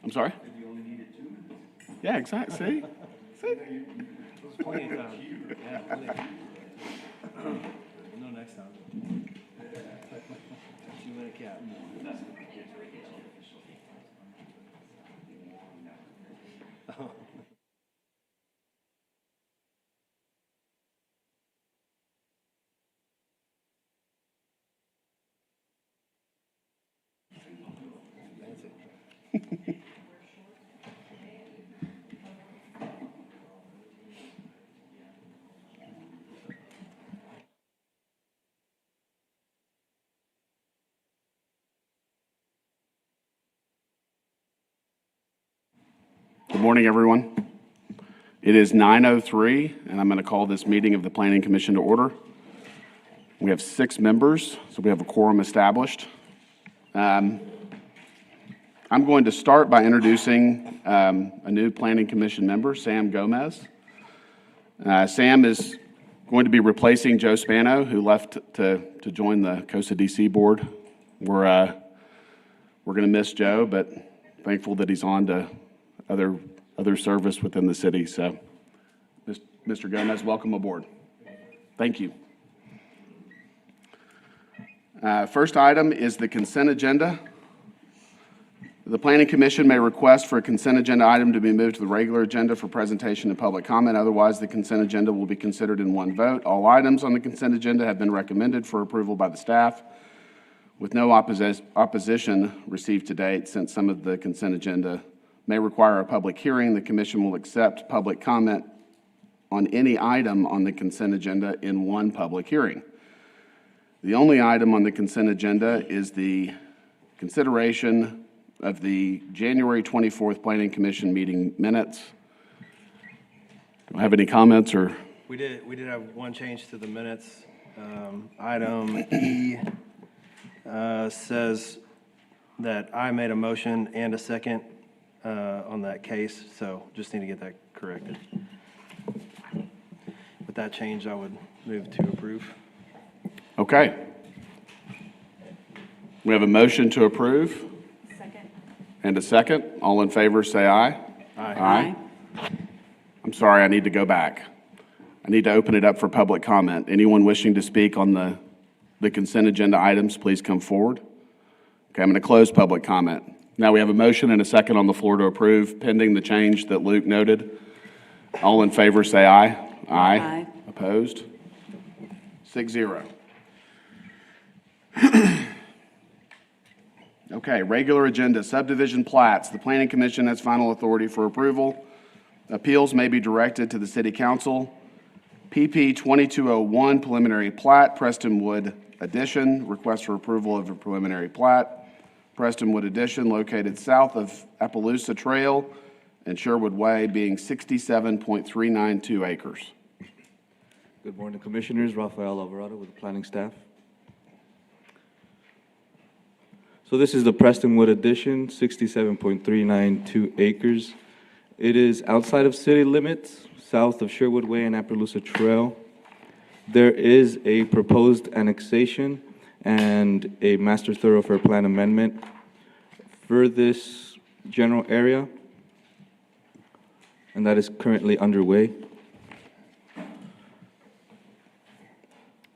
I'm sorry? If you only needed 2 minutes. Yeah, exactly. See? See? There's plenty of time. Yeah, plenty of time. We'll know next time. 2-minute cap. Good morning, everyone. It is 9:03, and I'm going to call this meeting of the Planning Commission to order. We have 6 members, so we have a quorum established. I'm going to start by introducing a new Planning Commission member, Sam Gomez. Sam is going to be replacing Joe Spano, who left to join the Costa DC board. We're going to miss Joe, but thankful that he's on to other service within the city. So, Mr. Gomez, welcome aboard. Thank you. First item is the consent agenda. The Planning Commission may request for a consent agenda item to be moved to the regular agenda for presentation and public comment. Otherwise, the consent agenda will be considered in one vote. All items on the consent agenda have been recommended for approval by the staff, with no opposition received to date. Since some of the consent agenda may require a public hearing, the Commission will accept public comment on any item on the consent agenda in one public hearing. The only item on the consent agenda is the consideration of the January 24th Planning Commission meeting minutes. Do I have any comments or? We did have one change to the minutes. Item E says that I made a motion and a second on that case, so just need to get that corrected. With that change, I would move to approve. Okay. We have a motion to approve. Second. And a second. All in favor, say aye. Aye. I'm sorry, I need to go back. I need to open it up for public comment. Anyone wishing to speak on the consent agenda items, please come forward. Okay, I'm going to close public comment. Now we have a motion and a second on the floor to approve, pending the change that Luke noted. All in favor, say aye. Aye. Aye. Opposed? 6-0. Okay, regular agenda, subdivision plats. The Planning Commission has final authority for approval. Appeals may be directed to the City Council. PP 2201 preliminary plat, Prestonwood Addition. Request for approval of a preliminary plat. Prestonwood Addition, located south of Appaloosa Trail and Sherwood Way, being 67.392 acres. Good morning, Commissioners. Rafael Alvarado with the planning staff. So this is the Prestonwood Addition, 67.392 acres. It is outside of city limits, south of Sherwood Way and Appaloosa Trail. There is a proposed annexation and a master thoroughfare plan amendment for this general area, and that is currently underway.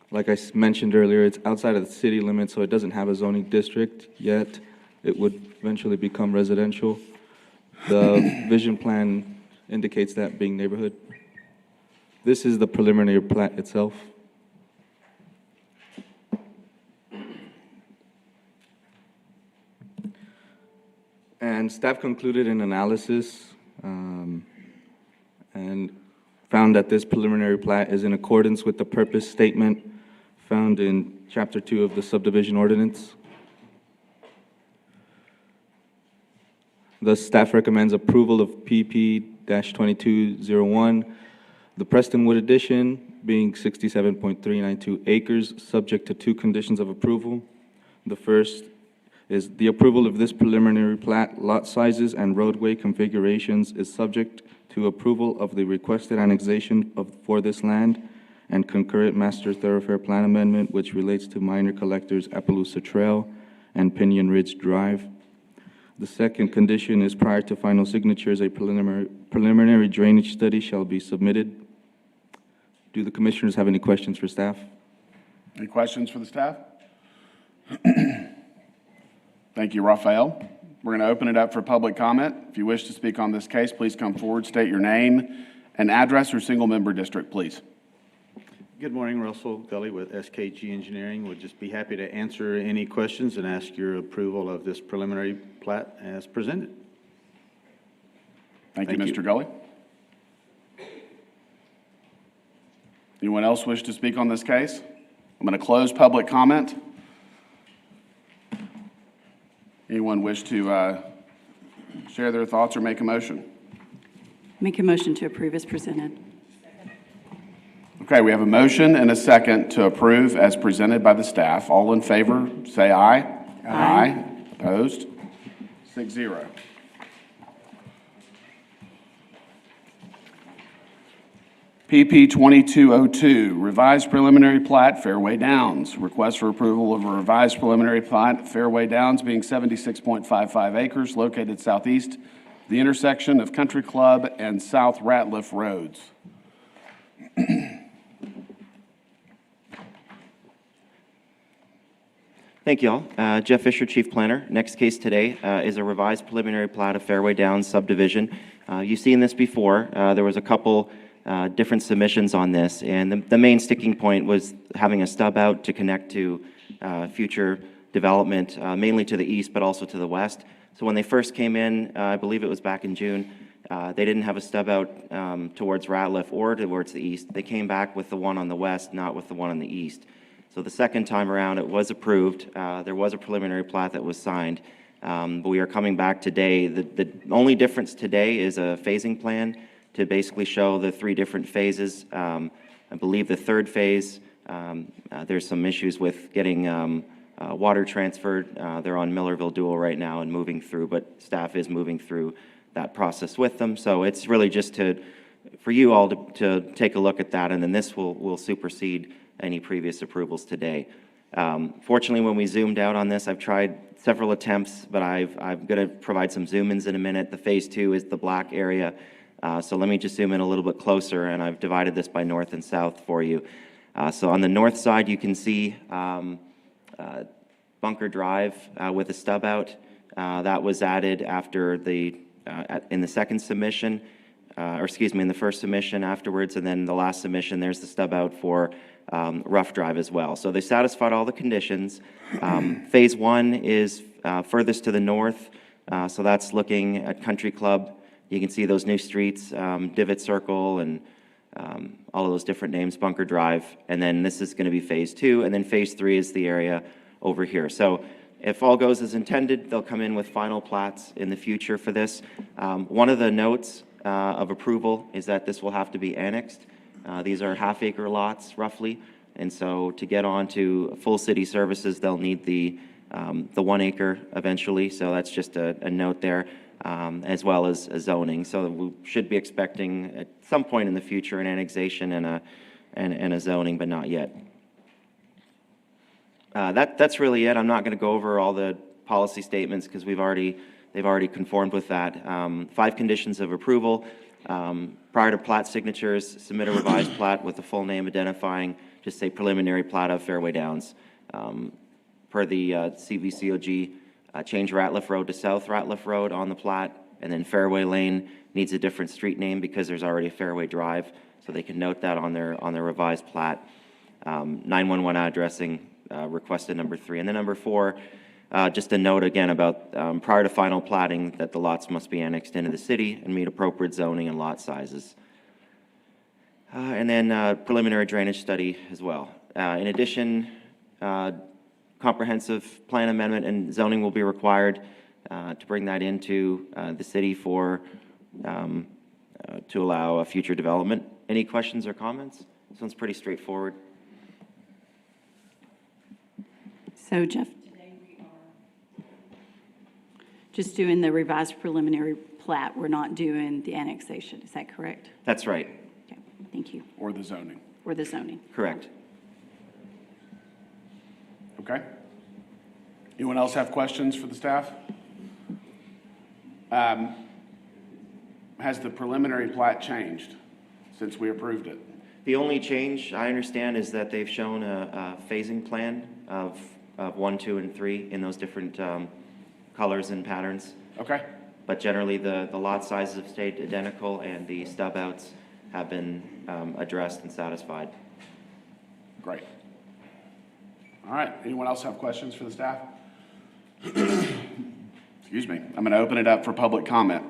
Like I mentioned earlier, it's outside of the city limits, so it doesn't have a zoning district yet. It would eventually become residential. The vision plan indicates that being neighborhood. This is the preliminary plat itself. And staff concluded an analysis and found that this preliminary plat is in accordance with the purpose statement found in Chapter 2 of the Subdivision Ordinance. Thus, staff recommends approval of PP-2201, the Prestonwood Addition being 67.392 acres, subject to 2 conditions of approval. The first is the approval of this preliminary plat, lot sizes and roadway configurations is subject to approval of the requested annexation for this land and concurrent master thoroughfare plan amendment, which relates to minor collectors Appaloosa Trail and Pinion Ridge Drive. The second condition is prior to final signatures, a preliminary drainage study shall be submitted. Do the commissioners have any questions for staff? Any questions for the staff? Thank you, Raphael. We're going to open it up for public comment. If you wish to speak on this case, please come forward, state your name and address or single-member district, please. Good morning, Russell Gully with SKG Engineering. Would just be happy to answer any questions and ask your approval of this preliminary plat as presented. Thank you, Thank Mr. you. Gully. Anyone else wish to speak on this case? I'm going to close public comment. Anyone wish to share their thoughts or make a motion? Make a motion to approve as presented. Okay, we have a motion and a second to approve as presented by the staff. All in favor, say aye. Aye. Opposed? 6-0. PP 2202, revised preliminary plat, Fairway Downs. Request for approval of a revised preliminary plat, Fairway Downs being 76.55 acres located southeast the intersection of Country Club and South Ratliff Roads. Thank you all. Jeff Fisher, Chief Planner. Next case today is a revised preliminary plat of Fairway Downs subdivision. You've seen this before. There was a couple different submissions on this, and the main sticking point was having a stub out to connect to future development, mainly to the east, but also to the west. So when they first came in, I believe it was back in June, they didn't have a stub out towards Ratliff or towards the east. They came back with the one on the west, not with the one on the east. So the second time around, it was approved. There was a preliminary plat that was signed, but we are coming back today. The only difference today is a phasing plan to basically show the 3 different phases. I believe the third phase, there's some issues with getting water transferred. They're on Millerville Dual right now and moving through, but staff is moving through that process with them. So it's really just for you all to take a look at that, and then this will supersede any previous approvals today. Fortunately, when we zoomed out on this, I've tried several attempts, but I'm going to provide some zoom-ins in a minute. The phase 2 is the black area. So let me just zoom in a little bit closer, and I've divided this by north and south for you. So on the north side, you can see Bunker Drive with a stub out. That was added after in the second submission, or excuse me, in the first submission afterwards, and then the last submission, there's the stub out for Rough Drive as well. So they satisfied all the conditions. Phase 1 is furthest to the north, so that's looking at Country Club. You can see those new streets, Divot Circle, and all of those different names, Bunker Drive. And then this is going to be phase 2, and then phase 3 is the area over here. So if all goes as intended, they'll come in with final plats in the future for this. One of the notes of approval is that this will have to be annexed. These are half-acre lots, roughly, and so to get on to full city services, they'll need the 1 acre eventually, so that's just a note there, as well as a zoning. So we should be expecting at some point in the future an annexation and a zoning, but not yet. That's really it. I'm not going to go over all the policy statements because they've already conformed with that. 5 conditions of approval. Prior to plat signatures, submit a revised plat with the full name identifying, just say preliminary plat of Fairway Downs. Per the CVCOG, change Ratliff Road to South Ratliff Road on the plat, and then Fairway Lane needs a different street name because there's already a Fairway Drive, so they can note that on their revised plat. 911 addressing requested number 3, and then number 4. Just a note again about prior to final platting that the lots must be annexed into the city and meet appropriate zoning and lot sizes. And then preliminary drainage study as well. In addition, comprehensive plan amendment and zoning will be required to bring that into the city to allow a future development. Any questions or comments? This one's pretty straightforward. So Jeff, today we are just doing the revised preliminary plat. We're not doing the annexation. Is that correct? That's right. Okay, thank you. Or the zoning. Or the zoning. Correct. Okay. Anyone else have questions for the staff? Has the preliminary plat changed since we approved it? The only change I understand is that they've shown a phasing plan of 1, 2, and 3 in those different colors and patterns. Okay, But generally, the lot sizes have stayed identical, and the stub outs have been addressed and satisfied. great. All right, anyone else have questions for the staff? Excuse me. I'm going to open it up for public comment.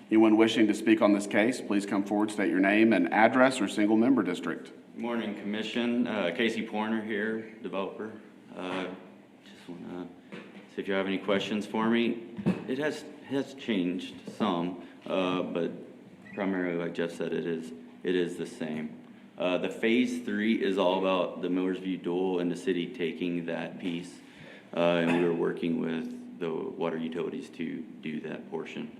Anyone wishing to speak on this case, please come forward, state your name and address or single member district. Good morning, Commission. Casey Porner here, developer. Just want to see if you have any questions for me. It has changed some, but primarily, like Jeff said, it is the same. The Phase 3 is all about the Millersview Dual and the city taking that piece, and we were working with the water utilities to do that portion.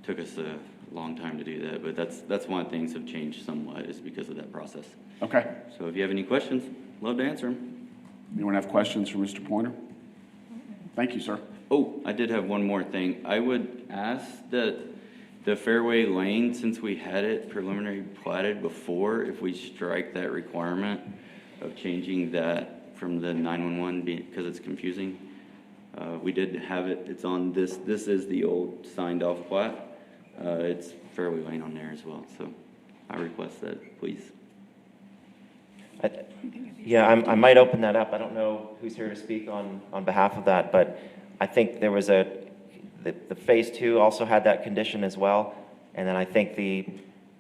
Took us a long time to do that, but that's why things have changed somewhat, is because of that process. Okay. So if you have any questions, love to answer them. Anyone have questions for Mr. Pointer? Thank you, sir. Oh, I did have one more thing. I would ask that the Fairway Lane, since we had it preliminary platted before, if we strike that requirement of changing that from the 911 because it's confusing. We did have it, it's on this is the old signed off plat. It's Fairway Lane on there as well, so I request that, please. Yeah, I might open that up. I don't know who's here to speak on behalf of that, but I think there was the Phase 2 also had that condition as well, and then I think the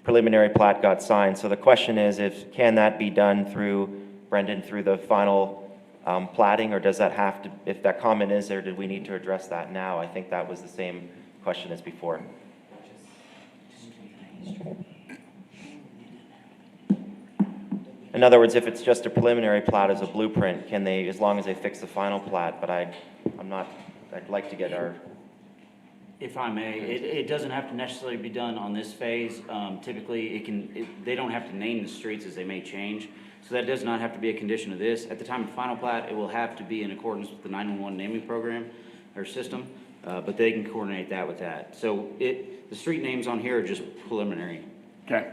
preliminary plat got signed. So the question is, can that be done through, Brendan, through the final platting, or does that have to, if that comment is there, did we need to address that now? I think that was the same question as before. In other words, if it's just a preliminary plat as a blueprint, can they, as long as they fix the final plat, but I'd like to get our... If I may, it doesn't have to necessarily be done on this phase. Typically, they don't have to name the streets as they may change. So that does not have to be a condition of this. At the time of final plat, it will have to be in accordance with the 911 naming program or system, but they can coordinate that with that. So the street names on here are just preliminary. Okay.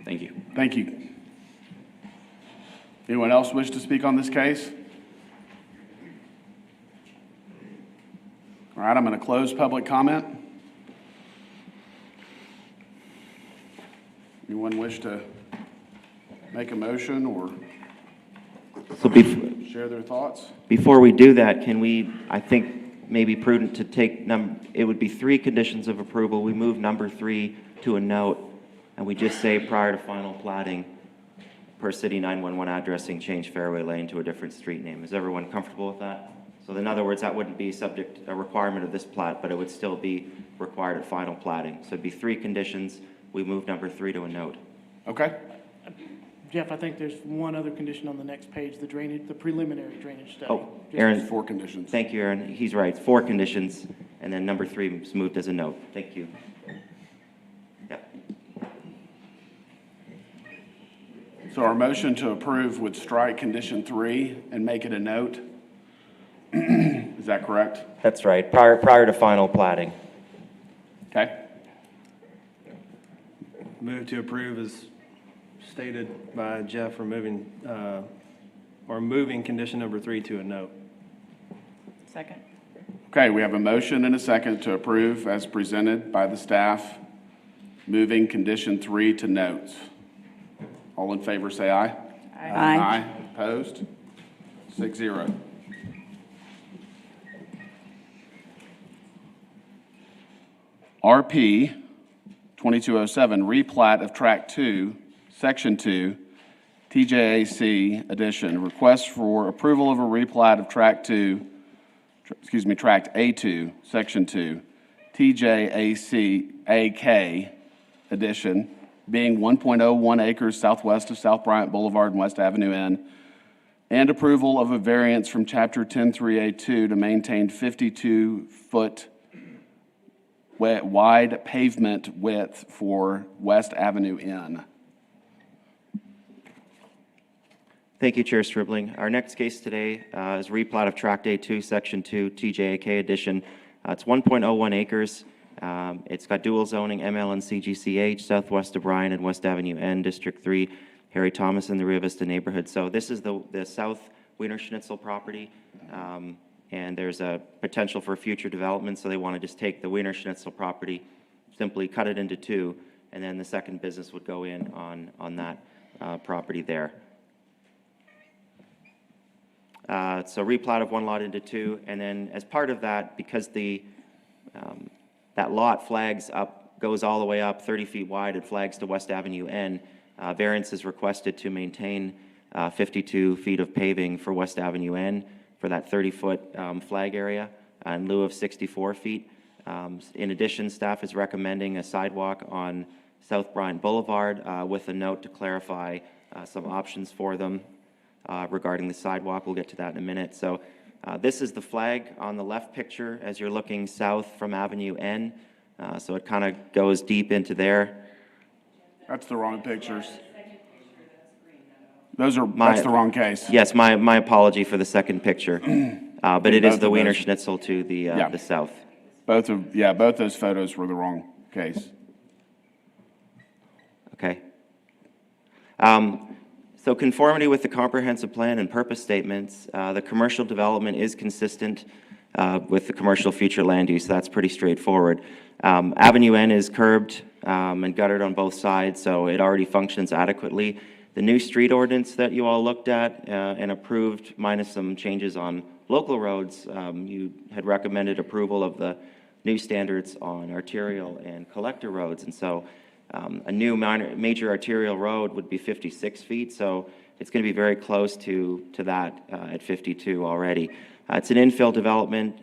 Thank you. Thank you. Anyone else wish to speak on this case? All right, I'm going to close public comment. Anyone wish to make a motion or So share their thoughts? before we do that, can we, I think, maybe prudent to take, it would be 3 conditions of approval. We move number 3 to a note, and we just say prior to final platting, per city 911 addressing, change Fairway Lane to a different street name. Is everyone comfortable with that? So in other words, that wouldn't be a requirement of this plat, but it would still be required at final platting. So it'd be 3 conditions. We move number 3 to a note. Okay. Jeff, I think there's one other condition on the next page, the preliminary drainage study. Oh, Just- Aaron, 4 conditions. thank you, Aaron. He's right, 4 conditions, and then number 3 is moved as a note. Thank you. Yep. So our motion to approve would strike condition 3 and make it a note. Is that correct? That's right, prior to final platting. Okay. Move to approve as stated by Jeff, moving condition number 3 to a note. Second. Okay, we have a motion and a second to approve as presented by the staff, moving condition 3 to notes. All in favor, say aye. Aye. Opposed? 6-0. RP 2207, replat of Tract 2, Section 2, TJAC addition. Request for approval of a replat of Tract A2, Section 2, TJAC AK addition, being 1.01 acres southwest of South Bryant Boulevard and West Avenue N, and approval of a variance from Chapter 103A2 to maintain 52-foot wide pavement width for West Avenue N. Thank you, Chair Stribling. Our next case today is replat of Tract A2, Section 2, TJAK addition. It's 1.01 acres. It's got dual zoning, ML and CGCH, southwest of Bryan and West Avenue N, District 3, Harry Thomas in the Rio Vista neighborhood. So this is the South Wiener Schnitzel property, and there's a potential for future development, so they want to just take the Wiener Schnitzel property, simply cut it into two, and then the second business would go in on that property there. So replat of one lot into two, and then as part of that, because that lot flags up, goes all the way up 30 feet wide, it flags to West Avenue N, variance is requested to maintain 52 feet of paving for West Avenue N for that 30-foot flag area in lieu of 64 feet. In addition, staff is recommending a sidewalk on South Bryan Boulevard with a note to clarify some options for them regarding the sidewalk. We'll get to that in a minute. So this is the flag on the left picture as you're looking south from Avenue N. So it kind of goes deep into there. That's the wrong pictures. That's the wrong case. Yes, my apology for the second picture. But it is both the of Wiener those. Schnitzel to the south. Both those photos were the wrong case. Okay. So conformity with the comprehensive plan and purpose statements, the commercial development is consistent with the commercial future land use. That's pretty straightforward. Avenue N is curbed and guttered on both sides, so it already functions adequately. The new street ordinance that you all looked at and approved, minus some changes on local roads, you had recommended approval of the new standards on arterial and collector roads, and so a new major arterial road would be 56 feet, so it's going to be very close to that at 52 already. It's an infill development.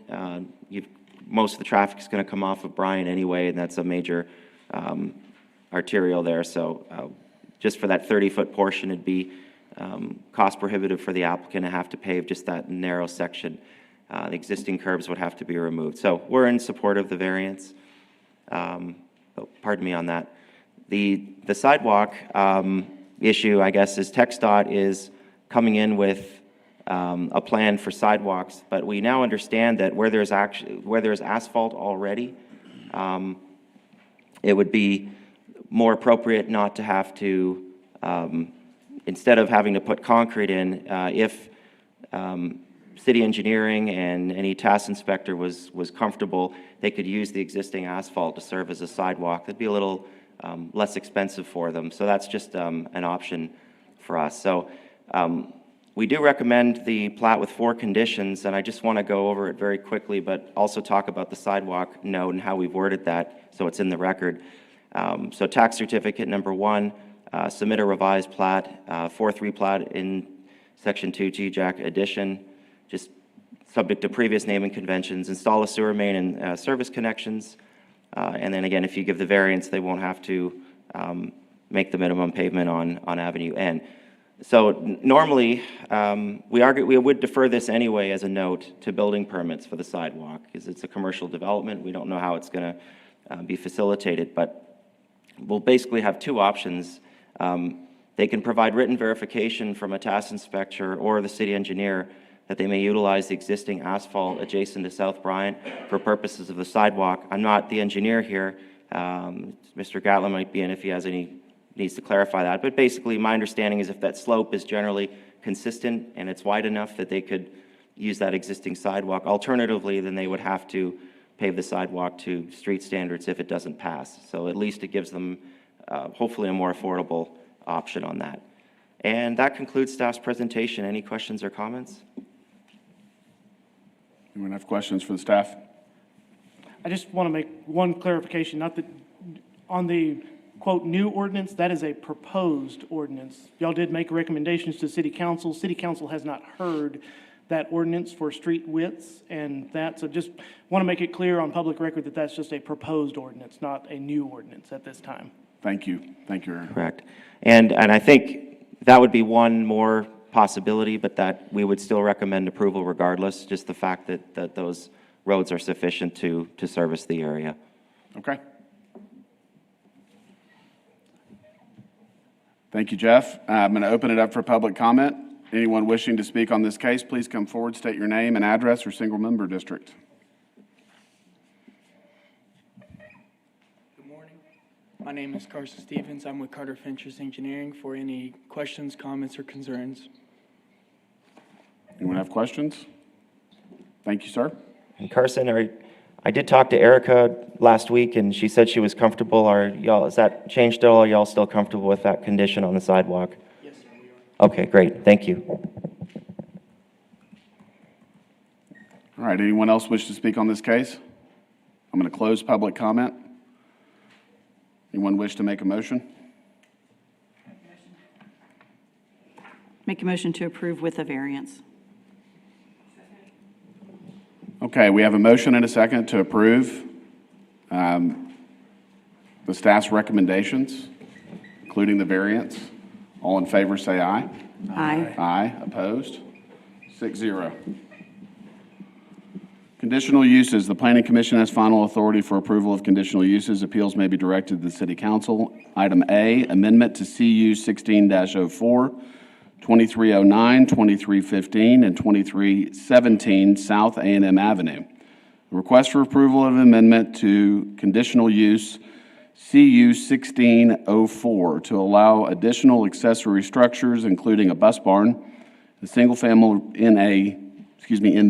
Most of the traffic is going to come off of Bryan anyway, and that's a major arterial there. So just for that 30-foot portion, it'd be cost prohibitive for the applicant to have to pave just that narrow section. The existing curbs would have to be removed. So we're in support of the variance. Pardon me on that. The sidewalk issue, I guess, is TxDOT is coming in with a plan for sidewalks, but we now understand that where there's asphalt already, it would be more appropriate not to have to, instead of having to put concrete in, if city engineering and any task inspector was comfortable, they could use the existing asphalt to serve as a sidewalk. That'd be a little less expensive for them. So that's just an option for us. So we do recommend the plat with 4 conditions, and I just want to go over it very quickly, but also talk about the sidewalk note and how we've worded that so it's in the record. So tax certificate number 1, submit a revised plat, 4-3 plat in section 2 GJAC addition, just subject to previous naming conventions, install a sewer main and service connections, and then again, if you give the variance, they won't have to make the minimum pavement on Avenue N. So normally, we would defer this anyway as a note to building permits for the sidewalk, because it's a commercial development. We don't know how it's going to be facilitated, but we'll basically have 2 options. They can provide written verification from a task inspector or the city engineer that they may utilize the existing asphalt adjacent to South Bryan for purposes of the sidewalk. I'm not the engineer here. Mr. Gatlin might be in if he has needs to clarify that. But basically, my understanding is if that slope is generally consistent and it's wide enough that they could use that existing sidewalk. Alternatively, then they would have to pave the sidewalk to street standards if it doesn't pass. So at least it gives them hopefully a more affordable option on that. And that concludes staff's presentation. Any questions or comments? Anyone have questions for the staff? I just want to make one clarification, not that, on the quote, new ordinance, that is a proposed ordinance. Y'all did make recommendations to City Council. City Council has not heard that ordinance for street widths and that, so just want to make it clear on public record that that's just a proposed ordinance, not a new ordinance at this time. Thank you. Thank you, Aaron. Correct. And I think that would be one more possibility, but that we would still recommend approval regardless, just the fact that those roads are sufficient to service the area. Okay. Thank you, Jeff. I'm going to open it up for public comment. Anyone wishing to speak on this case, please come forward, state your name and address or single member district. My name is Carson Stevens. I'm with Carter Finchers Engineering for any questions, comments, or concerns. Anyone have questions? Thank you, sir. And Carson, I did talk to Erica last week, and she said she was comfortable. Has that changed at all? Are y'all still comfortable with that condition on the sidewalk? Yes, sir, we are. Okay, great. Thank you. All right, anyone else wish to speak on this case? I'm going to close public comment. Anyone wish to make a motion? Make a motion to approve with a variance. Okay, we have a motion and a second to approve the staff's recommendations, including the variance. All in favor, say aye. Aye. Aye. Opposed? 6-0. Conditional uses. The Planning Commission has final authority for approval of conditional uses. Appeals may be directed to the City Council. Item A, amendment to CU 16-04, 2309, 2315, and 2317 South A&M Avenue. A request for approval of amendment to conditional use CU 1604 to allow additional accessory structures, including a bus barn, in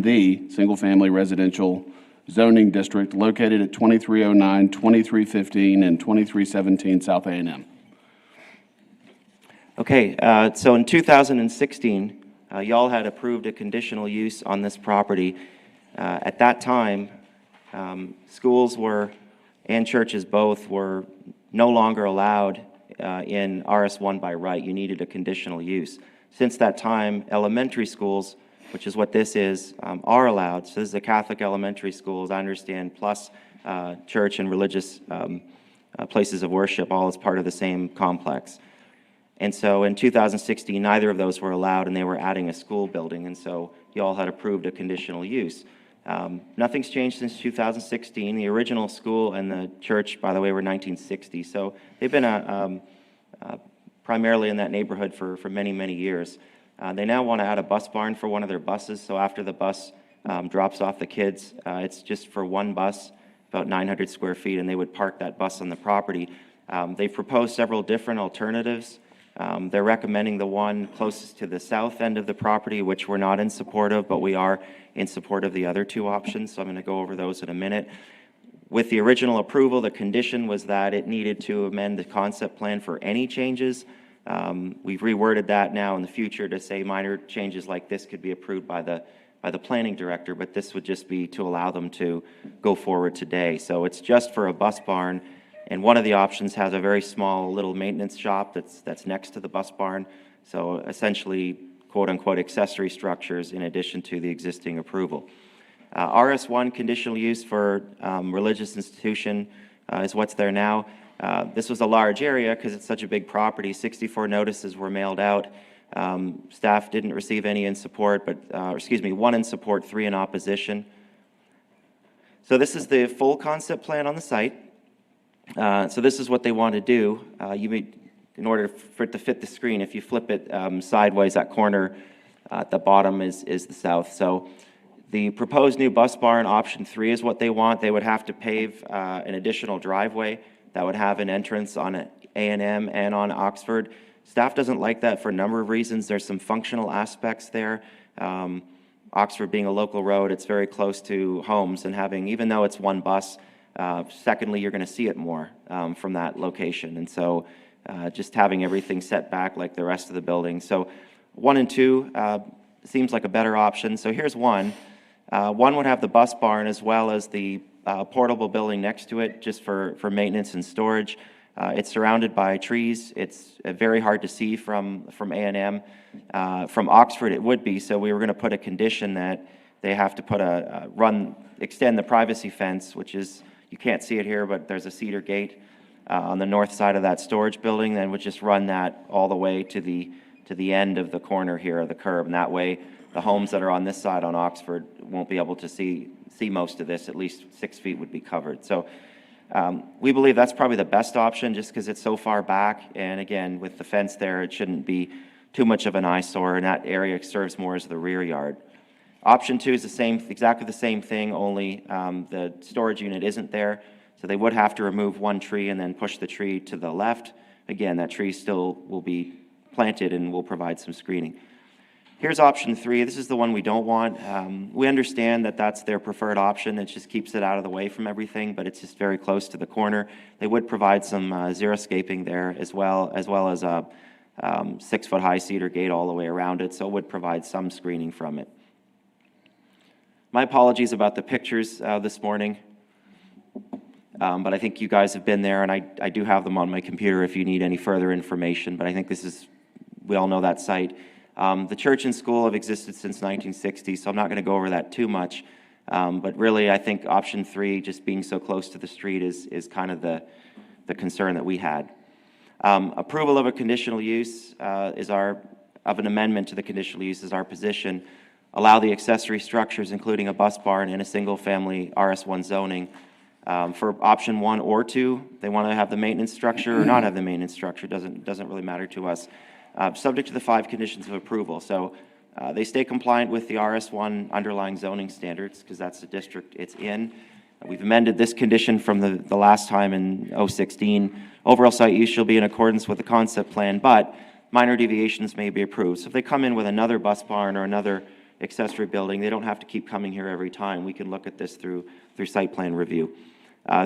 the single-family residential zoning district located at 2309, 2315, and 2317 South A&M. Okay, so in 2016, y'all had approved a conditional use on this property. At that time, schools and churches both were no longer allowed in RS1 by right. You needed a conditional use. Since that time, elementary schools, which is what this is, are allowed. So this is a Catholic elementary school, as I understand, plus church and religious places of worship, all as part of the same complex. And so in 2016, neither of those were allowed, and they were adding a school building, and so you all had approved a conditional use. Nothing's changed since 2016. The original school and the church, by the way, were 1960, so they've been primarily in that neighborhood for many, many years. They now want to add a bus barn for one of their buses, so after the bus drops off the kids, it's just for one bus, about 900 square feet, and they would park that bus on the property. They've proposed several different alternatives. They're recommending the one closest to the south end of the property, which we're not in support of, but we are in support of the other two options, so I'm going to go over those in a minute. With the original approval, the condition was that it needed to amend the concept plan for any changes. We've reworded that now in the future to say minor changes like this could be approved by the planning director, but this would just be to allow them to go forward today. So it's just for a bus barn. And one of the options has a very small little maintenance shop that's next to the bus barn. So essentially, quote-unquote, accessory structures in addition to the existing approval. RS1 conditional use for religious institution is what's there now. This was a large area because it's such a big property. 64 notices were mailed out. Staff didn't receive any in support, but, one in support, 3 in opposition. So this is the full concept plan on the site. So this is what they want to do. In order for it to fit the screen, if you flip it sideways, that corner at the bottom is the south. So the proposed new bus barn, option 3, is what they want. They would have to pave an additional driveway that would have an entrance on A&M and on Oxford. Staff doesn't like that for a number of reasons. There's some functional aspects there. Oxford being a local road, it's very close to homes, and even though it's one bus, secondly, you're going to see it more from that location. And so just having everything set back like the rest of the building. So 1 and 2 seems like a better option. So here's 1. 1 would have the bus barn as well as the portable building next to it, just for maintenance and storage. It's surrounded by trees. It's very hard to see from A&M. From Oxford, it would be. So we were going to put a condition that they have to extend the privacy fence, which is, you can't see it here, but there's a cedar gate on the north side of that storage building, then would just run that all the way to the end of the corner here of the curb, and that way the homes that are on this side on Oxford won't be able to see most of this. At least 6 feet would be covered. So we believe that's probably the best option, just because it's so far back, and again, with the fence there, it shouldn't be too much of an eyesore, and that area serves more as the rear yard. Option 2 is exactly the same thing, only the storage unit isn't there. So they would have to remove one tree and then push the tree to the left. Again, that tree still will be planted and will provide some screening. Here's option 3. This is the one we don't want. We understand that that's their preferred option. It just keeps it out of the way from everything, but it's just very close to the corner. They would provide some xeriscaping there as well as a 6-foot high cedar gate all the way around it, so it would provide some screening from it. My apologies about the pictures this morning, but I think you guys have been there, and I do have them on my computer if you need any further information, but I think we all know that site. The church and school have existed since 1960, so I'm not going to go over that too much. But really, I think option 3, just being so close to the street, is kind of the concern that we had. Approval of a conditional use of an amendment to the conditional use is our position. Allow the accessory structures, including a bus barn in a single-family RS1 zoning. For option 1 or 2, they want to have the maintenance structure or not have the maintenance structure. Doesn't really matter to us. Subject to the 5 conditions of approval. So they stay compliant with the RS1 underlying zoning standards because that's the district it's in. We've amended this condition from the last time in 2016. Overall site use shall be in accordance with the concept plan, but minor deviations may be approved. So if they come in with another bus barn or another accessory building, they don't have to keep coming here every time. We can look at this through site plan review.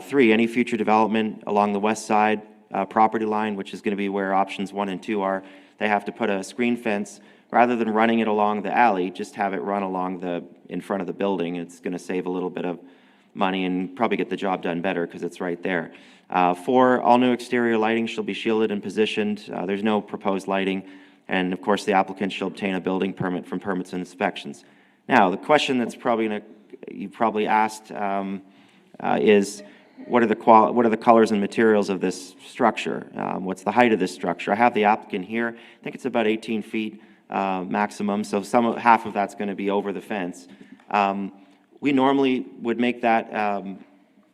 3, any future development along the west side property line, which is going to be where options 1 and 2 are, they have to put a screen fence. Rather than running it along the alley, just have it run along in front of the building. It's going to save a little bit of money and probably get the job done better because it's right there. 4, all new exterior lighting shall be shielded and positioned. There's no proposed lighting. And of course, the applicant shall obtain a building permit from permits and inspections. Now, the question that's you probably asked is, what are the colors and materials of this structure? What's the height of this structure? I have the applicant here. I think it's about 18 feet maximum, so half of that's going to be over the fence. We normally would make that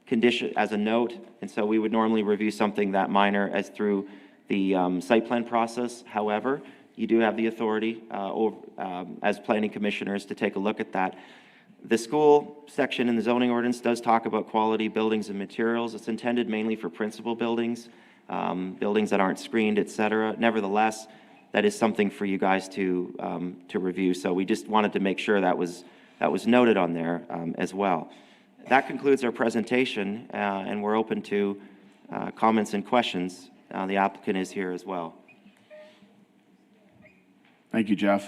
condition as a note, and so we would normally review something that minor as through the site plan process. However, you do have the authority as planning commissioners to take a look at that. The school section in the zoning ordinance does talk about quality buildings and materials. It's intended mainly for principal buildings, buildings that aren't screened, et cetera. Nevertheless, that is something for you guys to review. So we just wanted to make sure that was noted on there as well. That concludes our presentation, and we're open to comments and questions. The applicant is here as well. Thank you, Jeff.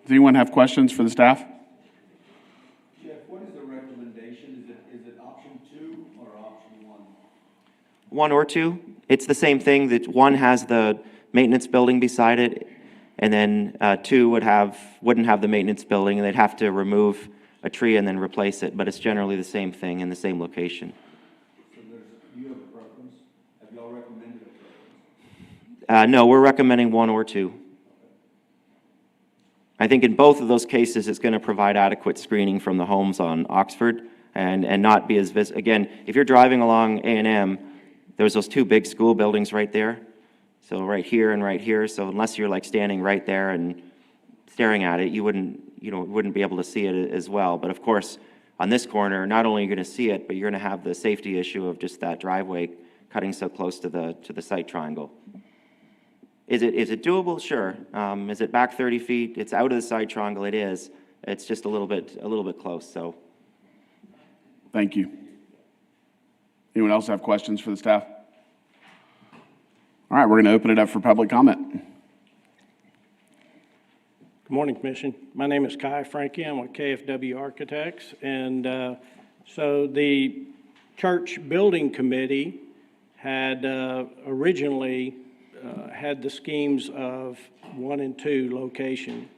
Does anyone have questions for the staff? Jeff, what is the recommendation? Is it option 2 or option 1? 1 or 2. It's the same thing. That 1 has the maintenance building beside it, and then 2 wouldn't have the maintenance building, and they'd have to remove a tree and then replace it. But it's generally the same thing in the same location. So you have a preference? Have y'all recommended a preference? No, we're recommending 1 or 2. I think in both of those cases, it's going to provide adequate screening from the homes on Oxford and not be as visible. Again, if you're driving along A&M, there's those 2 big school buildings right there. So right here and right here. So unless you're like standing right there and staring at it, you wouldn't be able to see it as well. But of course, on this corner, not only are you going to see it, but you're going to have the safety issue of just that driveway cutting so close to the site triangle. Is it doable? Sure. Is it back 30 feet? It's out of the side triangle. It is. It's just a little bit close. So, Thank you. Anyone else have questions for the staff? All right, we're going to open it up for public comment. Good morning, Commission. My name is Kai Frankie. I'm with KFW Architects. And so the church building committee had originally had the schemes of 1 and 2 location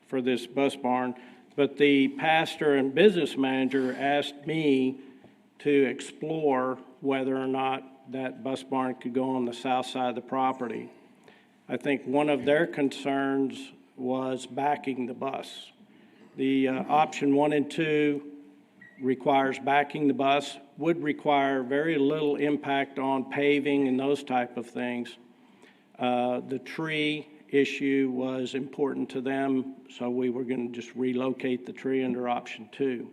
for this bus barn. But the pastor and business manager asked me to explore whether or not that bus barn could go on the south side of the property. I think one of their concerns was backing the bus. The option 1 and 2 requires backing the bus, would require very little impact on paving and those type of things. The tree issue was important to them, so we were going to just relocate the tree under option 2.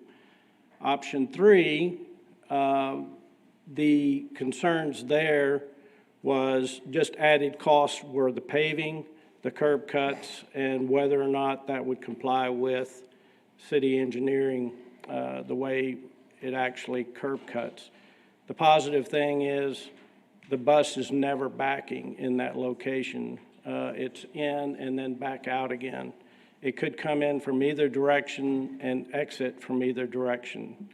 Option 3, the concerns there was just added costs were the paving, the curb cuts, and whether or not that would comply with city engineering, the way it actually curb cuts. The positive thing is the bus is never backing in that location. It's in and then back out again. It could come in from either direction and exit from either direction.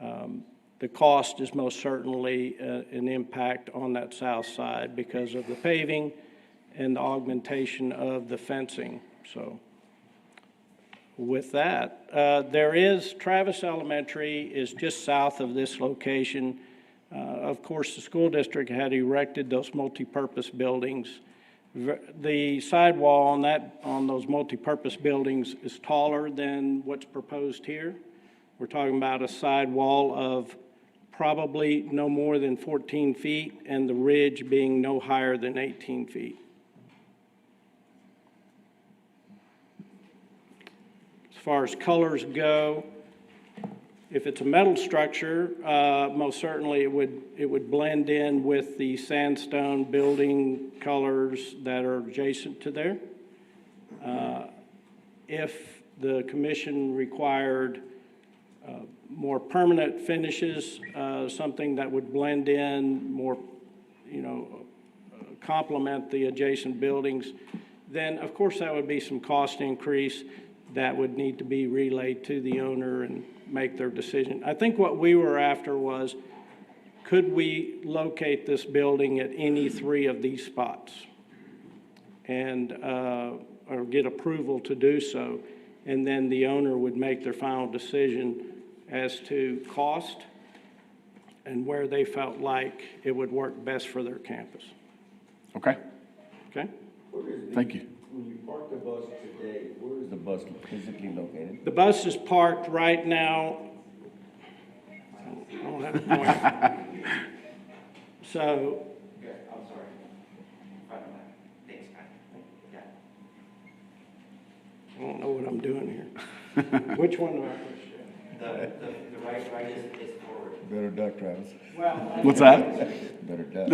The cost is most certainly an impact on that south side because of the paving and the augmentation of the fencing. So with that, there is Travis Elementary is just south of this location. Of course, the school district had erected those multi-purpose buildings. The sidewall on those multi-purpose buildings is taller than what's proposed here. We're talking about a sidewall of probably no more than 14 feet and the ridge being no higher than 18 feet. As far as colors go, if it's a metal structure, most certainly it would blend in with the sandstone building colors that are adjacent to there. If the commission required more permanent finishes, something that would blend in more, complement the adjacent buildings, then of course that would be some cost increase that would need to be relayed to the owner and make their decision. I think what we were after was, could we locate this building at any three of these spots? And, or get approval to do so. And then the owner would make their final decision as to cost and where they felt like it would work best for their campus. Okay, Okay? thank you. When you park the bus today, where is the bus physically located? The bus is parked right now. I don't have a point. So, I'm sorry. Thanks, guy. I don't know what I'm doing here. Which one do I push? The right is forward. Better duck, Travis. Well, What's that? Better duck.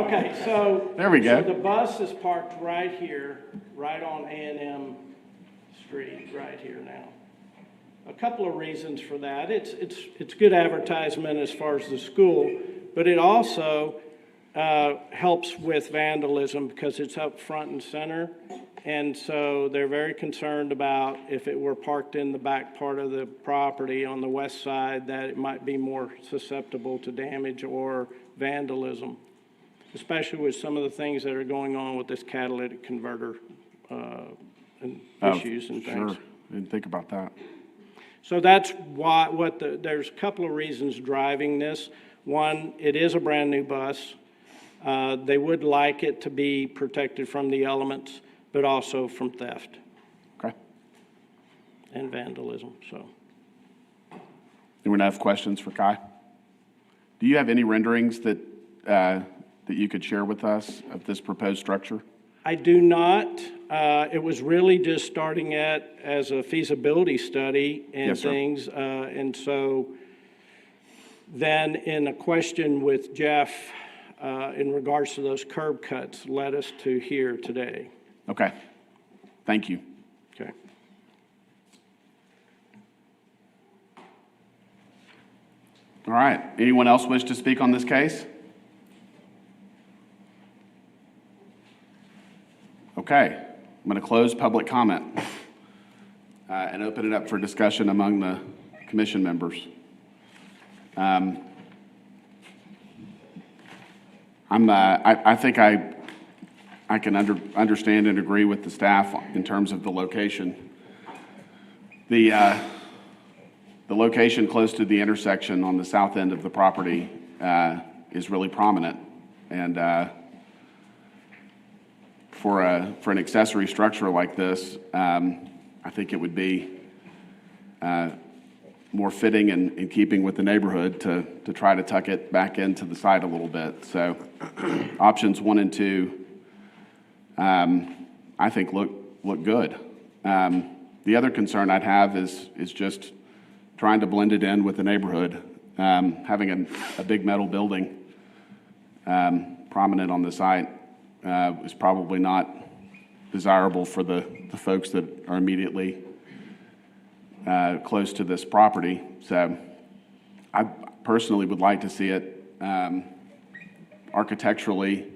okay, so. There we go. So the bus is parked right here, right on A&M Street, right here now. A couple of reasons for that. It's good advertisement as far as the school, but it also helps with vandalism because it's up front and center. And so they're very concerned about if it were parked in the back part of the property on the west side, that it might be more susceptible to damage or vandalism, especially with some of the things that are going on with this catalytic converter and issues and things. Sure, didn't think about that. So that's why, there's a couple of reasons driving this. One, it is a brand-new bus. They would like it to be protected from the elements, but also from theft Okay. and vandalism, so. Anyone have questions for Kai? Do you have any renderings that you could share with us of this proposed structure? I do not. It was really just starting as a feasibility study and Yes, sir. things. And so then in a question with Jeff in regards to those curb cuts led us to here today. Okay, thank you. Okay. All right, anyone else wish to speak on this case? Okay, I'm going to close public comment and open it up for discussion among the commission members. I think I can understand and agree with the staff in terms of the location. The location close to the intersection on the south end of the property is really prominent, and for an accessory structure like this, I think it would be more fitting and in keeping with the neighborhood to try to tuck it back into the site a little bit. So options 1 and 2, I think look good. The other concern I'd have is just trying to blend it in with the neighborhood having a big metal building prominent on the site is probably not desirable for the folks that are immediately close to this property. So I personally would like to see it architecturally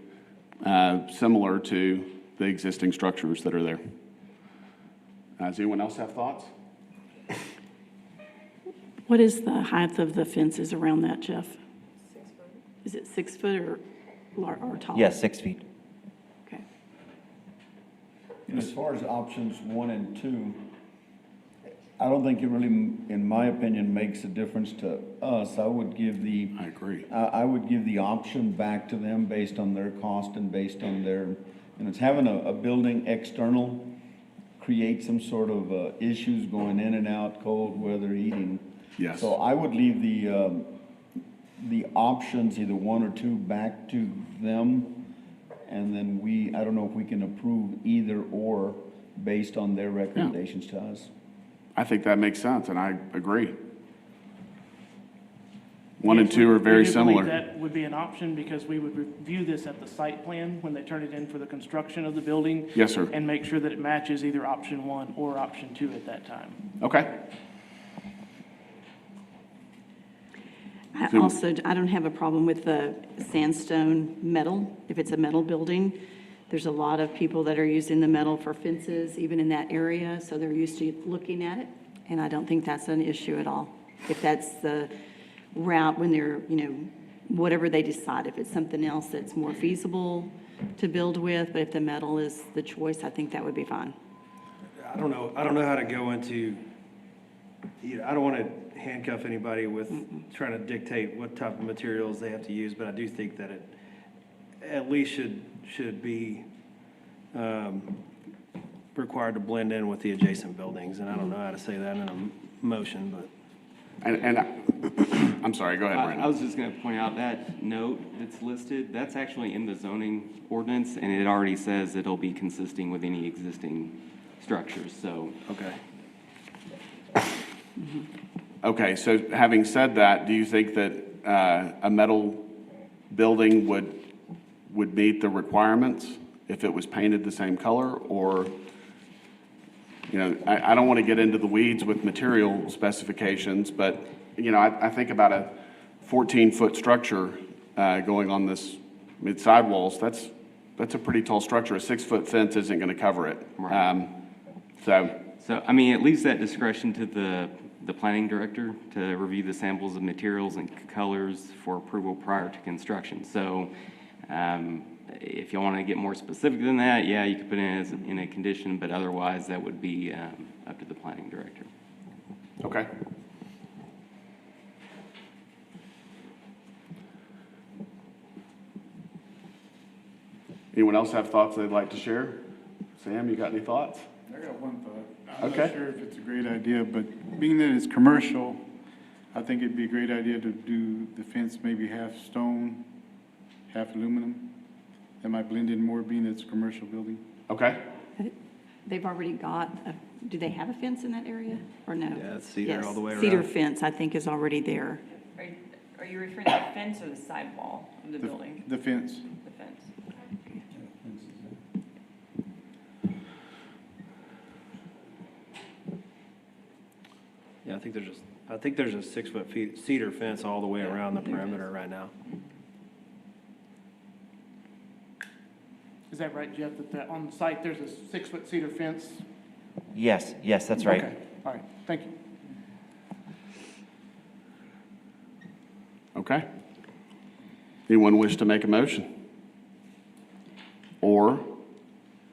similar to the existing structures that are there. Does anyone else have thoughts? What is the height of the fences around that, Jeff? 6 foot. Is it 6 foot or taller? Yes, 6 feet. Okay. And as far as options 1 and 2, I don't think it really, in my opinion, makes a difference to us. I would give the. I agree. I would give the option back to them based on their cost and based on their, and it's having a building external create some sort of issues going in and out, cold weather, heating. Yes. So I would leave the options, either 1 or 2, back to them. And then I don't know if we can approve either or based on their recommendations to us. I think that makes sense, and I agree. 1 and 2 are very We do believe similar. that would be an option because we would review this at the site plan when they turn it in for the construction of the building. Yes, sir. And make sure that it matches either option 1 or option 2 at that time. Okay. I don't have a problem with the sandstone metal, if it's a metal building. There's a lot of people that are using the metal for fences, even in that area, so they're used to looking at it, and I don't think that's an issue at all. If that's the route when they're, whatever they decide, if it's something else that's more feasible to build with, but if the metal is the choice, I think that would be fine. I don't know how to go into, I don't want to handcuff anybody with trying to dictate what type of materials they have to use, but I do think that it at least should be required to blend in with the adjacent buildings, and I don't know how to say that in a motion, but. And I'm sorry, go ahead, I Brandon. was just going to point out that note that's listed, that's actually in the zoning ordinance, and it already says it'll be consisting with any existing structures, so. Okay. Okay, so having said that, do you think that a metal building would meet the requirements if it was painted the same color? Or, I don't want to get into the weeds with material specifications, but, I think about a 14-foot structure going on this sidewalls. That's a pretty tall structure. A 6-foot fence isn't going to cover it. Right. So, I mean, it leaves that discretion to the planning director to review the samples of materials and colors for approval prior to construction. So, if you want to get more specific than that, yeah, you could put it in a condition, but otherwise that would be up to the planning director. Okay. Anyone else have thoughts they'd like to share? Sam, you got any thoughts? I got one thought. I'm Okay. not sure if it's a great idea, but being that it's commercial, I think it'd be a great idea to do the fence maybe half stone, half aluminum. That might blend in more being it's a commercial building. Okay. They've already got, do they have a fence in that area, or no? Yeah, it's cedar all the way Yes, cedar around. fence, I think, is already there. Are you referring to the fence or the sidewall of the building? The fence. The fence. Yeah, I think there's a 6-foot cedar fence all the way around the perimeter right now. Is that right, Jeff, that on the site, there's a 6-foot cedar fence? Yes, that's right. Okay, all right, thank you. Okay. Anyone wish to make a motion? Or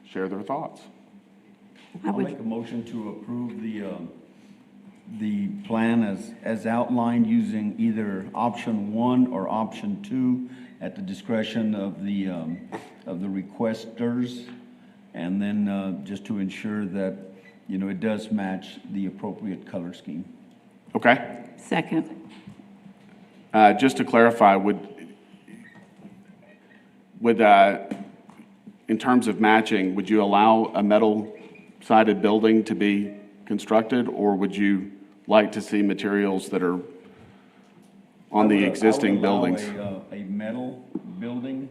share their thoughts? I'll make a motion to approve the plan as outlined using either option 1 or option 2 at the discretion of the requesters, and then just to ensure that, it does match the appropriate color scheme. Okay. Second. Just to clarify, would in terms of matching, would you allow a metal-sided building to be constructed, or would you like to see materials that are on the I would existing allow buildings. A metal building,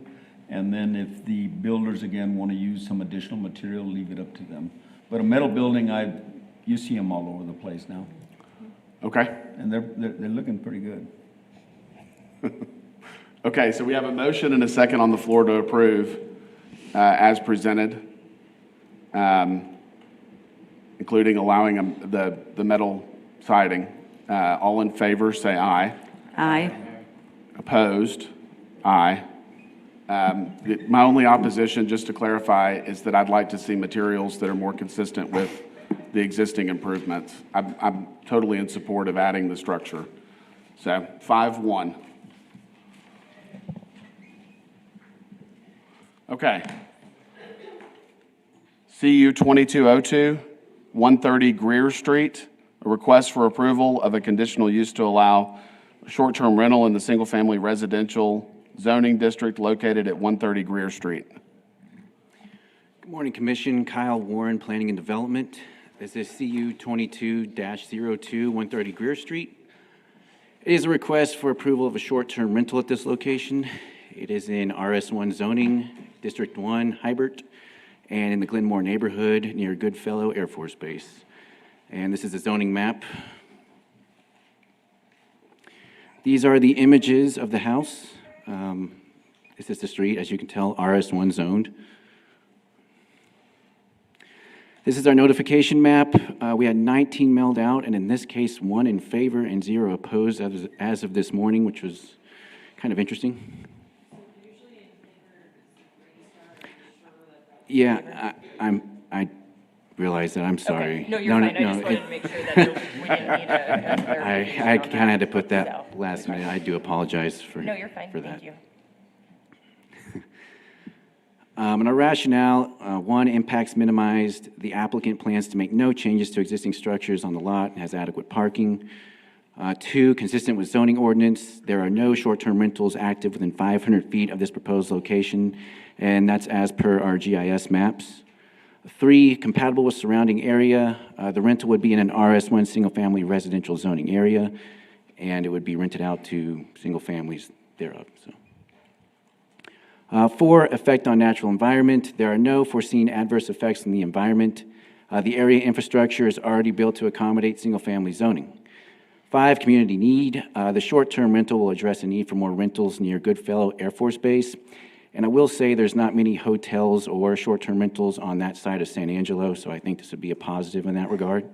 and then if the builders again want to use some additional material, leave it up to them. But a metal building, you see them all over the place now, Okay. and they're looking pretty good. Okay, so we have a motion and a second on the floor to approve as presented, including allowing the metal siding. All in favor, say aye. Aye. Opposed? Aye. My only opposition, just to clarify, is that I'd like to see materials that are more consistent with the existing improvements. I'm totally in support of adding the structure. So 5-1. Okay. CU 2202, 130 Greer Street, a request for approval of a conditional use to allow short-term rental in the single-family residential zoning district located at 130 Greer Street. Good morning, Commission. Kyle Warren, Planning and Development. This is CU 22-02, 130 Greer Street. It is a request for approval of a short-term rental at this location. It is in RS1 zoning, District 1, Hybert, and in the Glenmore neighborhood near Goodfellow Air Force Base. And this is a zoning map. These are the images of the house. This is the street, as you can tell, RS1 zoned. This is our notification map. We had 19 mailed out, and in this case, 1 in favor and 0 opposed as of this morning, which was kind of interesting. Yeah, I realize that. I'm sorry. Okay. No, you're fine. I just wanted to make sure that we didn't need a clarification I on kind of had to put that So, last minute. I do apologize for No, you're fine. for that. Thank you. And our rationale, 1, impacts minimized. The applicant plans to make no changes to existing structures on the lot and has adequate parking. 2, consistent with zoning ordinance, there are no short-term rentals active within 500 feet of this proposed location, and that's as per our GIS maps. 3, compatible with surrounding area. The rental would be in an RS1 single-family residential zoning area, and it would be rented out to single families thereof. 4, effect on natural environment. There are no foreseen adverse effects on the environment. The area infrastructure is already built to accommodate single-family zoning. 5, community need. The short-term rental will address a need for more rentals near Goodfellow Air Force Base. And I will say there's not many hotels or short-term rentals on that side of San Angelo, so I think this would be a positive in that regard.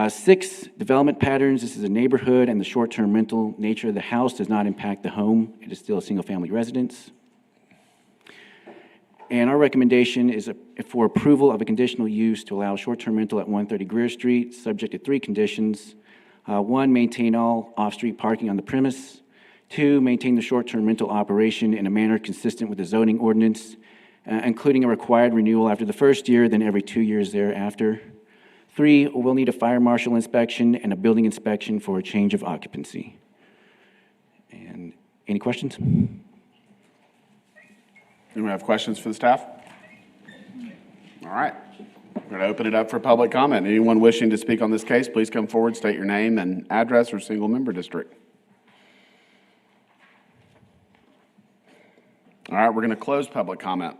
6, development patterns. This is a neighborhood, and the short-term rental nature of the house does not impact the home. It is still a single-family residence. And our recommendation is for approval of a conditional use to allow short-term rental at 130 Greer Street, subject to 3 conditions. 1, maintain all off-street parking on the premise. 2, maintain the short-term rental operation in a manner consistent with the zoning ordinance, including a required renewal after the first year, then every 2 years thereafter. 3, we'll need a fire marshal inspection and a building inspection for a change of occupancy. And any questions? Anyone have questions for the staff? All right. We're going to open it up for public comment. Anyone wishing to speak on this case, please come forward, state your name and address or single-member district. All right, we're going to close public comment.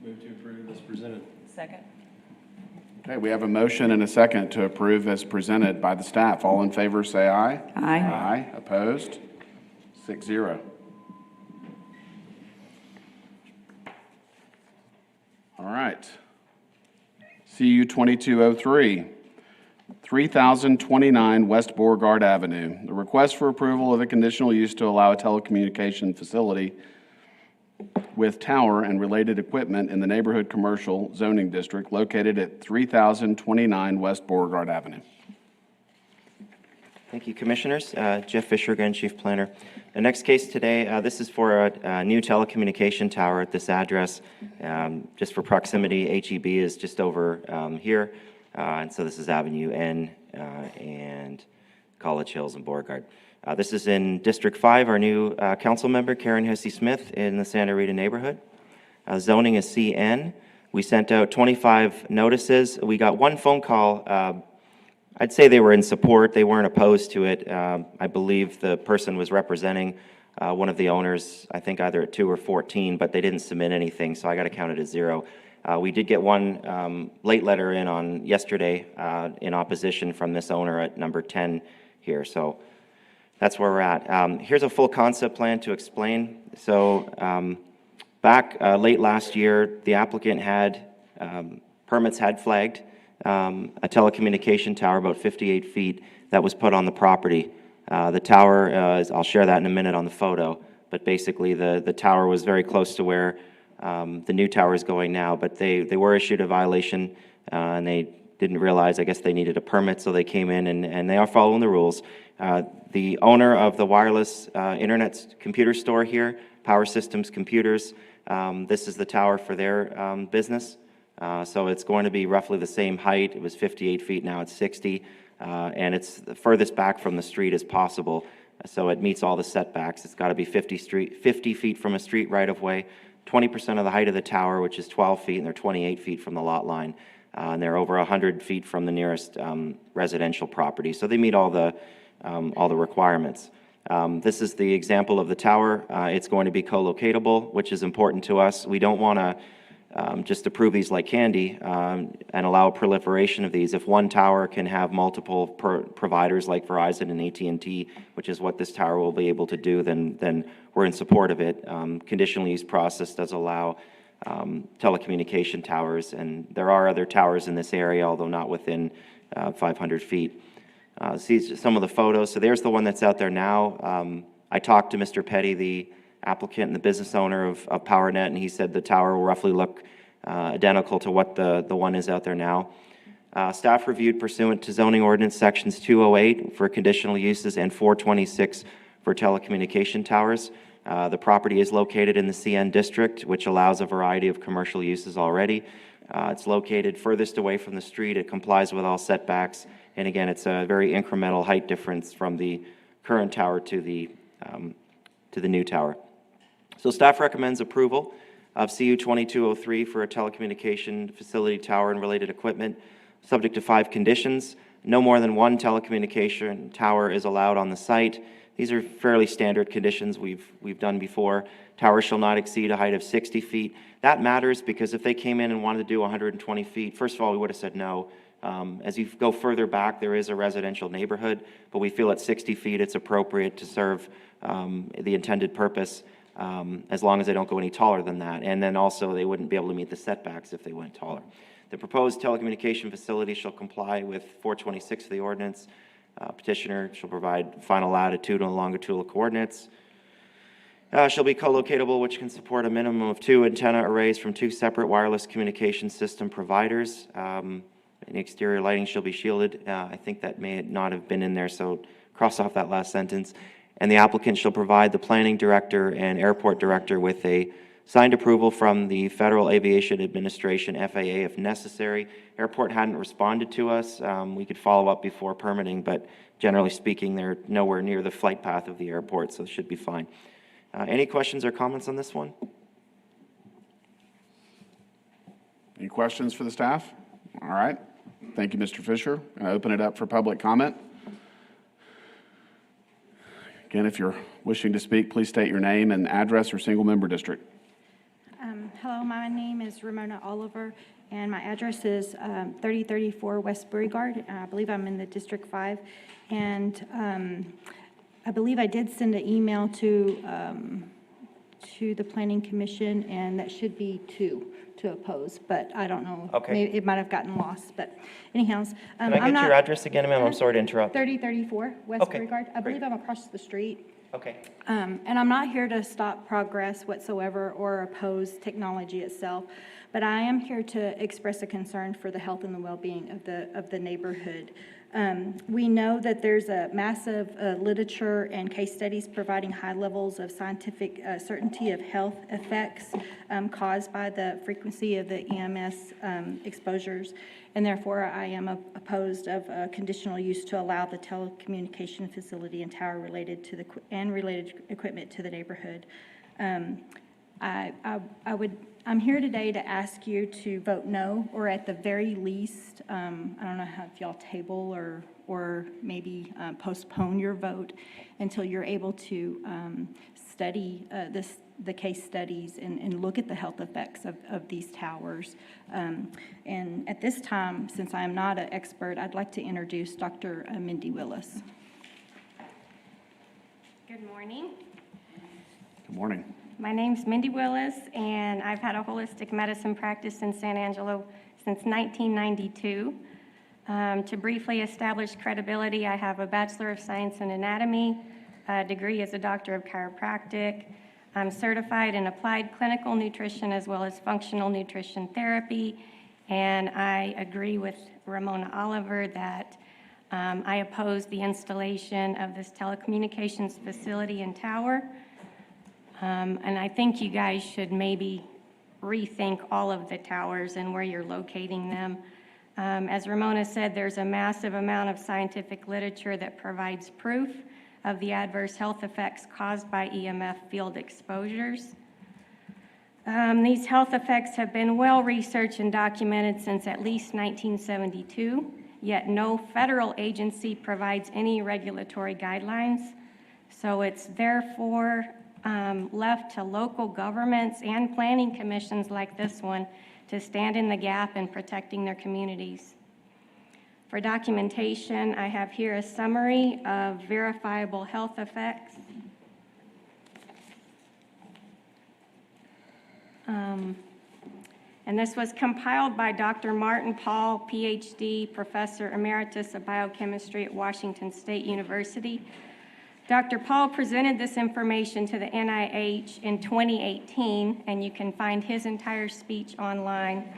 Move to approve as presented. Second. Okay, we have a motion and a second to approve as presented by the staff. All in favor, say aye. Aye. Aye. Opposed? 6-0. All right. CU 2203, 3029 West Beauregard Avenue. The request for approval of a conditional use to allow a telecommunication facility with tower and related equipment in the neighborhood commercial zoning district located at 3029 West Beauregard Avenue. Thank you, Commissioners. Jeff Fisher again, Chief Planner. The next case today, this is for a new telecommunication tower at this address. Just for proximity, HEB is just over here. And so this is Avenue N and College Hills and Beauregard. This is in District 5, our new council member, Karen Hesse-Smith, in the Santa Rita neighborhood. Zoning is CN. We sent out 25 notices. We got 1 phone call I'd say they were in support. They weren't opposed to it. I believe the person was representing one of the owners, I think either at 2 or 14, but they didn't submit anything, so I got to count it as 0. We did get one late letter in on yesterday in opposition from this owner at number 10 here, so that's where we're at. Here's a full concept plan to explain. So back late last year, the applicant had, permits had flagged a telecommunication tower about 58 feet that was put on the property. The tower, I'll share that in a minute on the photo, but basically the tower was very close to where the new tower is going now, but they were issued a violation and they didn't realize, I guess they needed a permit, so they came in and they are following the rules. The owner of the wireless internet computer store here, Power Systems Computers, this is the tower for their business. So it's going to be roughly the same height. It was 58 feet, now it's 60, and it's the furthest back from the street as possible. So it meets all the setbacks. It's got to be 50 feet from a street right-of-way, 20% of the height of the tower, which is 12 feet, and they're 28 feet from the lot line. And they're over 100 feet from the nearest residential property. So they meet all the requirements. This is the example of the tower. It's going to be co-locatable, which is important to us. We don't want to just approve these like candy and allow proliferation of these. If one tower can have multiple providers like Verizon and AT&T, which is what this tower will be able to do, then we're in support of it. Conditional use process does allow telecommunication towers, and there are other towers in this area, although not within 500 feet. See some of the photos. So there's the one that's out there now. I talked to Mr. Petty, the applicant and the business owner of PowerNet, and he said the tower will roughly look identical to what the one is out there now. Staff reviewed pursuant to zoning ordinance sections 208 for conditional uses and 426 for telecommunication towers. The property is located in the CN district, which allows a variety of commercial uses already. It's located furthest away from the street. It complies with all setbacks. And again, it's a very incremental height difference from the current tower to the new tower. So staff recommends approval of CU 2203 for a telecommunication facility tower and related equipment, subject to 5 conditions. No more than 1 telecommunication tower is allowed on the site. These are fairly standard conditions we've done before. Towers shall not exceed a height of 60 feet. That matters because if they came in and wanted to do 120 feet, first of all, we would have said no. As you go further back, there is a residential neighborhood, but we feel at 60 feet it's appropriate to serve the intended purpose as long as they don't go any taller than that. And then also they wouldn't be able to meet the setbacks if they went taller. The proposed telecommunication facility shall comply with 426 of the ordinance. Petitioner shall provide final latitude and longitudinal coordinates. Shall be co-locatable, which can support a minimum of 2 antenna arrays from 2 separate wireless communication system providers. And exterior lighting shall be shielded. I think that may not have been in there, so cross off that last sentence. And the applicant shall provide the planning director and airport director with a signed approval from the Federal Aviation Administration, FAA, if necessary. Airport hadn't responded to us. We could follow up before permitting, but generally speaking, they're nowhere near the flight path of the airport, so it should be fine. Any questions or comments on this one? Any questions for the staff? All right. Thank you, Mr. Fisher. I open it up for public comment. Again, if you're wishing to speak, please state your name and address or single member district. Hello, my name is Ramona Oliver, and my address is 3034 West Beauregard. I believe I'm in the District 5, and I believe I did send an email to the Planning Commission, and that should be 2 to oppose, but I don't know. Okay. Maybe it might have gotten lost, but anyhow. Can I get your address again, ma'am? I'm sorry to interrupt. 3034 West Beauregard. I believe I'm across the street. Okay. And I'm not here to stop progress whatsoever or oppose technology itself, but I am here to express a concern for the health and the well-being of the neighborhood. We know that there's a massive literature and case studies providing high levels of scientific certainty of health effects caused by the frequency of the EMS exposures, and therefore I am opposed of conditional use to allow the telecommunication facility and tower related to related equipment to the neighborhood. I'm here today to ask you to vote no, or at the very least, I don't know if y'all table or maybe postpone your vote until you're able to study the case studies and look at the health effects of these towers. And at this time, since I am not an expert, I'd like to introduce Dr. Mindy Willis. Good morning. Good morning. My name's Mindy Willis, and I've had a holistic medicine practice in San Angelo since 1992. To briefly establish credibility, I have a Bachelor of Science in Anatomy, a degree as a Doctor of Chiropractic. I'm certified in applied clinical nutrition as well as functional nutrition therapy, and I agree with Ramona Oliver that I oppose the installation of this telecommunications facility and tower. And I think you guys should maybe rethink all of the towers and where you're locating them. As Ramona said, there's a massive amount of scientific literature that provides proof of the adverse health effects caused by EMF field exposures. These health effects have been well researched and documented since at least 1972, yet no federal agency provides any regulatory guidelines. So it's therefore left to local governments and planning commissions like this one to stand in the gap in protecting their communities. For documentation, I have here a summary of verifiable health effects. And this was compiled by Dr. Martin Paul, PhD, Professor Emeritus of Biochemistry at Washington State University. Dr. Paul presented this information to the NIH in 2018, and you can find his entire speech online.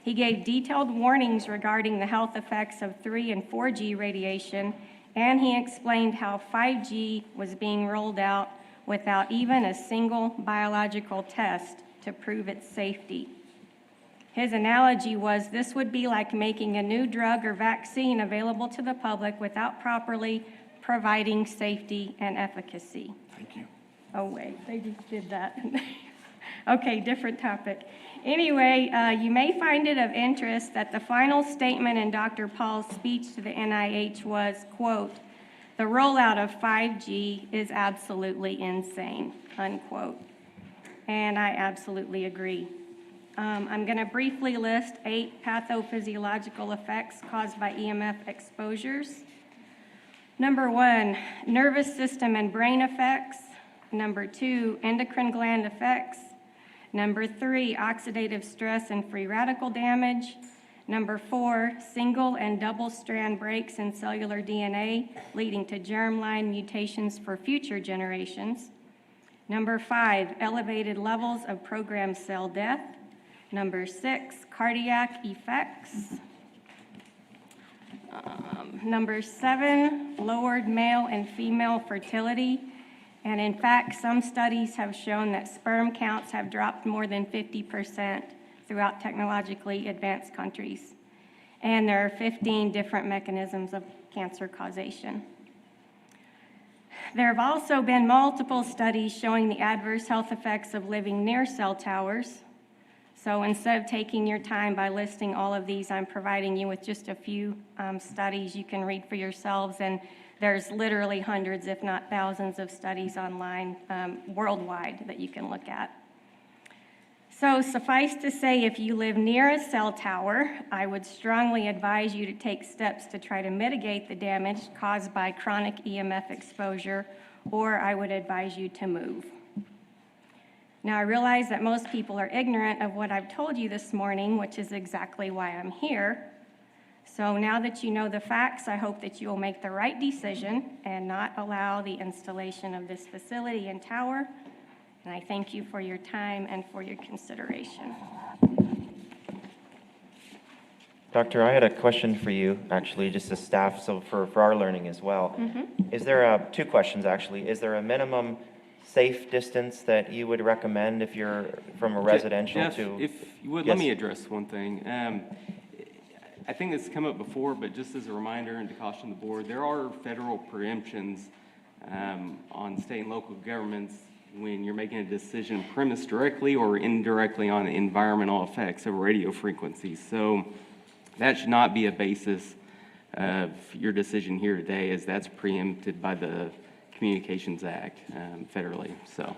He gave detailed warnings regarding the health effects of 3 and 4G radiation, and he explained how 5G was being rolled out without even a single biological test to prove its safety. His analogy was this would be like making a new drug or vaccine available to the public without properly providing safety and efficacy. Thank you. Oh, wait, they just did that. Okay, different topic. Anyway, you may find it of interest that the final statement in Dr. Paul's speech to the NIH was, quote, "The rollout of 5G is absolutely insane," unquote. And I absolutely agree. I'm going to briefly list 8 pathophysiological effects caused by EMF exposures. Number 1, nervous system and brain effects. Number 2, endocrine gland effects. Number 3, oxidative stress and free radical damage. Number 4, single and double strand breaks in cellular DNA, leading to germline mutations for future generations. Number 5, elevated levels of programmed cell death. Number 6, cardiac effects. Number 7, lowered male and female fertility. And in fact, some studies have shown that sperm counts have dropped more than 50% throughout technologically advanced countries. And there are 15 different mechanisms of cancer causation. There have also been multiple studies showing the adverse health effects of living near cell towers. So instead of taking your time by listing all of these, I'm providing you with just a few studies you can read for yourselves, and there's literally hundreds, if not thousands, of studies online worldwide that you can look at. So suffice to say, if you live near a cell tower, I would strongly advise you to take steps to try to mitigate the damage caused by chronic EMF exposure, or I would advise you to move. Now, I realize that most people are ignorant of what I've told you this morning, which is exactly why I'm here. So now that you know the facts, I hope that you will make the right decision and not allow the installation of this facility and tower. And I thank you for your time and for your consideration. Doctor, I had a question for you, actually, just as staff, so for our learning as well. Is there 2 questions, actually. Is there a minimum safe distance that you would recommend if you're from a residential Jeff, to? if you would, Yes. let me address one thing. I think this has come up before, but just as a reminder and to caution the board, there are federal preemptions on state and local governments when you're making a decision premised directly or indirectly on environmental effects of radio frequencies. So that should not be a basis of your decision here today, as that's preempted by the Communications Act federally. So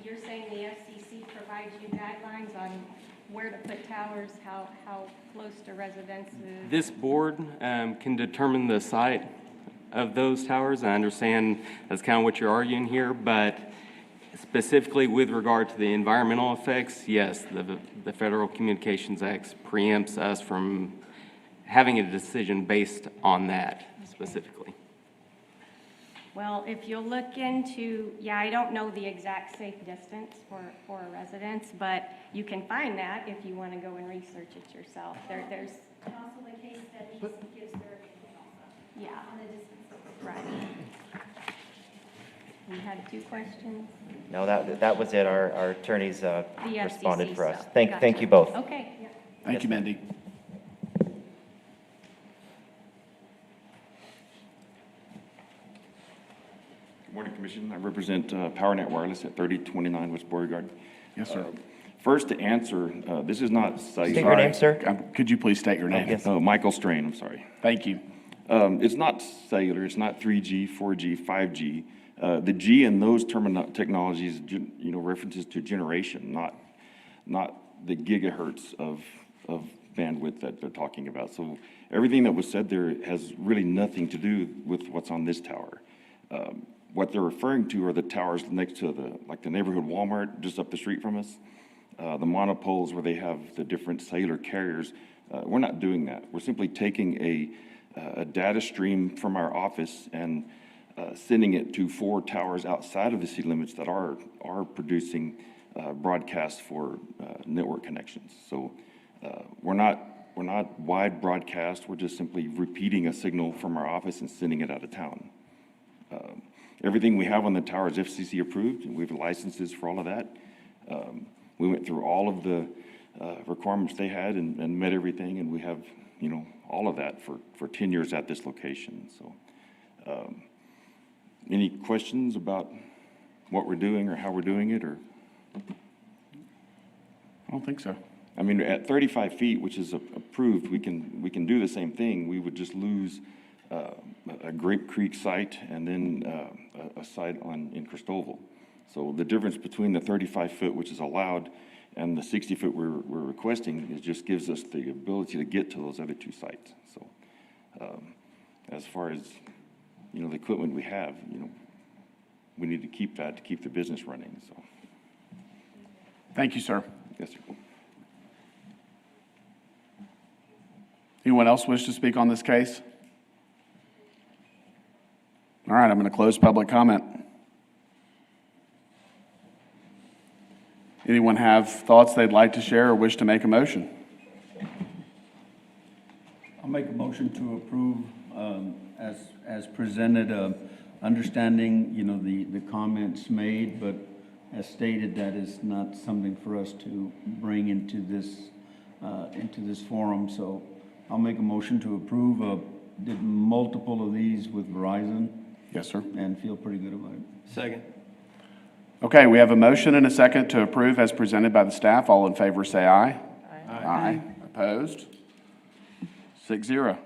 you're saying the FCC provides you guidelines on where to put towers, how close to residences? this board can determine the site of those towers. I understand that's kind of what you're arguing here, but specifically with regard to the environmental effects, yes, the Federal Communications Act preempts us from having a decision based on that specifically. Well, if you'll look into, I don't know the exact safe distance for a residence, but you can find that if you want to go and research it yourself. There's also the case studies that gives their opinion also. Yeah. On the distance. Right. We had 2 questions. No, that was it. Our attorneys responded FCC for us. stuff. Thank you both. Okay. Yeah. Thank you, Mindy. Good morning, Commission. I represent PowerNet Wireless at 3029 West Beauregard. Yes, sir. First, to answer, this is not cellular. State your name, sir. Could you please state your name? Yes. Michael Strain, I'm sorry. Thank you. It's not cellular, it's not 3G, 4G, 5G. The G in those technologies, references to generation, not the gigahertz of bandwidth that they're talking about. So everything that was said there has really nothing to do with what's on this tower. What they're referring to are the towers next to the neighborhood Walmart just up the street from us, the monopoles where they have the different cellular carriers. We're not doing that. We're simply taking a data stream from our office and sending it to 4 towers outside of the city limits that are producing broadcasts for network connections. So we're not wide broadcast. We're just simply repeating a signal from our office and sending it out of town. Everything we have on the tower is FCC approved, and we have licenses for all of that. We went through all of the requirements they had and met everything, and we have, all of that for 10 years at this location. So, any questions about what we're doing or how we're doing it, or? I don't think so. I mean, at 35 feet, which is approved, we can do the same thing. We would just lose a Grape Creek site and then a site in Cristoval. So the difference between the 35-foot, which is allowed, and the 60-foot we're requesting, it just gives us the ability to get to those other 2 sites. So as far as, the equipment we have, we need to keep that to keep the business running. So. Thank you, sir. Yes, sir. Anyone else wish to speak on this case? All right, I'm going to close public comment. Anyone have thoughts they'd like to share or wish to make a motion? I'll make a motion to approve as presented, understanding, the comments made, but as stated, that is not something for us to bring into this forum. So I'll make a motion to approve. Did multiple of these with Verizon. Yes, sir. And feel pretty good about it. Second. Okay, we have a motion and a second to approve as presented by the staff. All in favor say aye. Aye. Aye. Opposed? 6-0.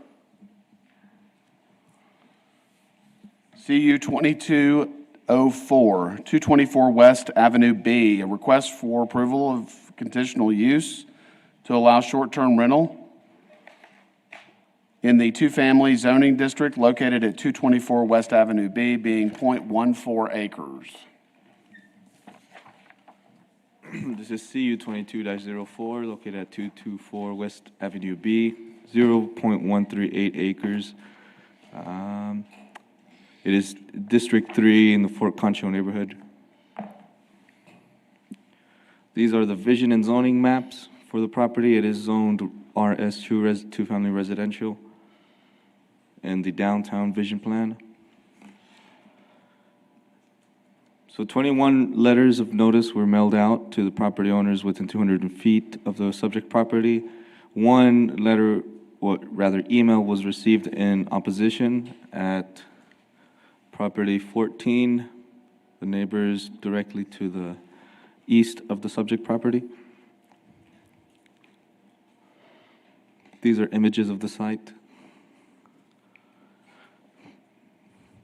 CU 2204, 224 West Avenue B, a request for approval of conditional use to allow short-term rental in the 2-family zoning district located at 224 West Avenue B, being .14 acres. This is CU 22-04, located at 224 West Avenue B, 0.138 acres. It is District 3 in the Fort Concho neighborhood. These are the vision and zoning maps for the property. It is zoned RS2, 2-family residential, and the downtown vision plan. So 21 letters of notice were mailed out to the property owners within 200 feet of the subject property. One letter, or rather email, was received in opposition at property 14 The neighbors directly to the east of the subject property. These are images of the site.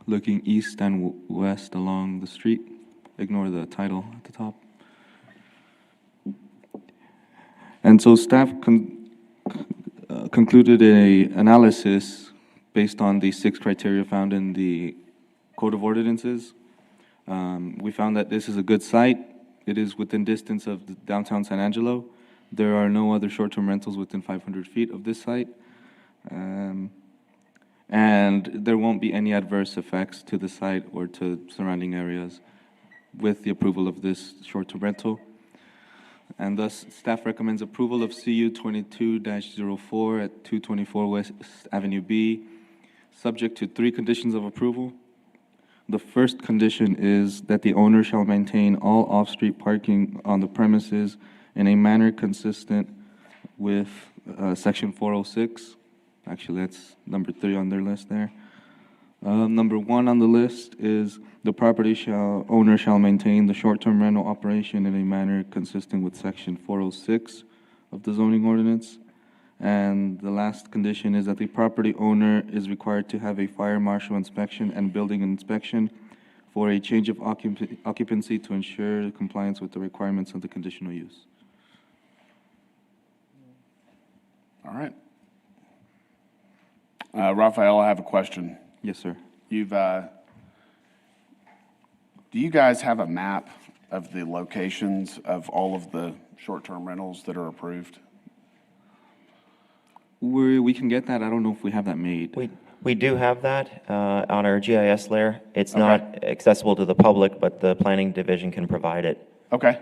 Looking east and west along the street. Ignore the title at the top. And so staff concluded an analysis based on the 6 criteria found in the Code of Ordinances. We found that this is a good site. It is within distance of the downtown San Angelo. There are no other short-term rentals within 500 feet of this site. And there won't be any adverse effects to the site or to surrounding areas with the approval of this short-term rental. And thus, staff recommends approval of CU 22-04 at 224 West Avenue B, subject to 3 conditions of approval. The first condition is that the owner shall maintain all off-street parking on the premises in a manner consistent with Section 406. Actually, that's number 3 on their list there. Number 1 on the list is the owner shall maintain the short-term rental operation in a manner consistent with Section 406 of the zoning ordinance. And the last condition is that the property owner is required to have a fire marshal inspection and building inspection for a change of occupancy to ensure compliance with the requirements of the conditional use. All right. Raphael, I have a question. Yes, sir. Do you guys have a map of the locations of all of the short-term rentals that are approved? We can get that. I don't know if we have that made. We do have that on our GIS layer. It's not accessible to the public, but the planning division can provide it. Okay.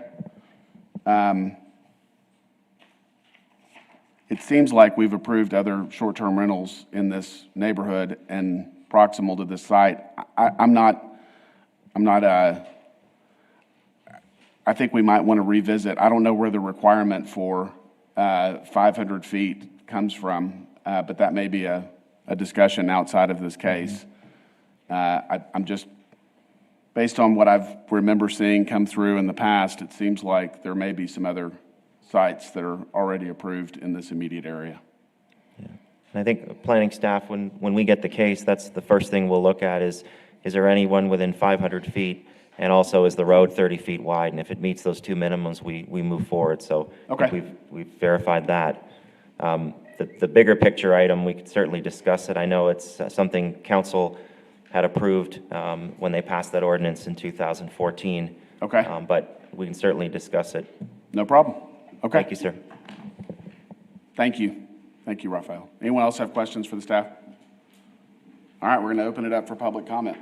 It seems like we've approved other short-term rentals in this neighborhood and proximal to this site. I think we might want to revisit. I don't know where the requirement for 500 feet comes from, but that may be a discussion outside of this case. I'm just, based on what I remember seeing come through in the past, it seems like there may be some other sites that are already approved in this immediate area. Yeah. And I think planning staff, when we get the case, that's the first thing we'll look at is there anyone within 500 feet? And also, is the road 30 feet wide? And if it meets those 2 minimums, we move forward. So we've verified that. The bigger picture item, we could certainly discuss it. I know it's something council had approved when they passed that ordinance in 2014. Okay. But we can certainly discuss it. No problem. Okay. Thank you, sir. Thank you. Thank you, Raphael. Anyone else have questions for the staff? All right, we're going to open it up for public comment.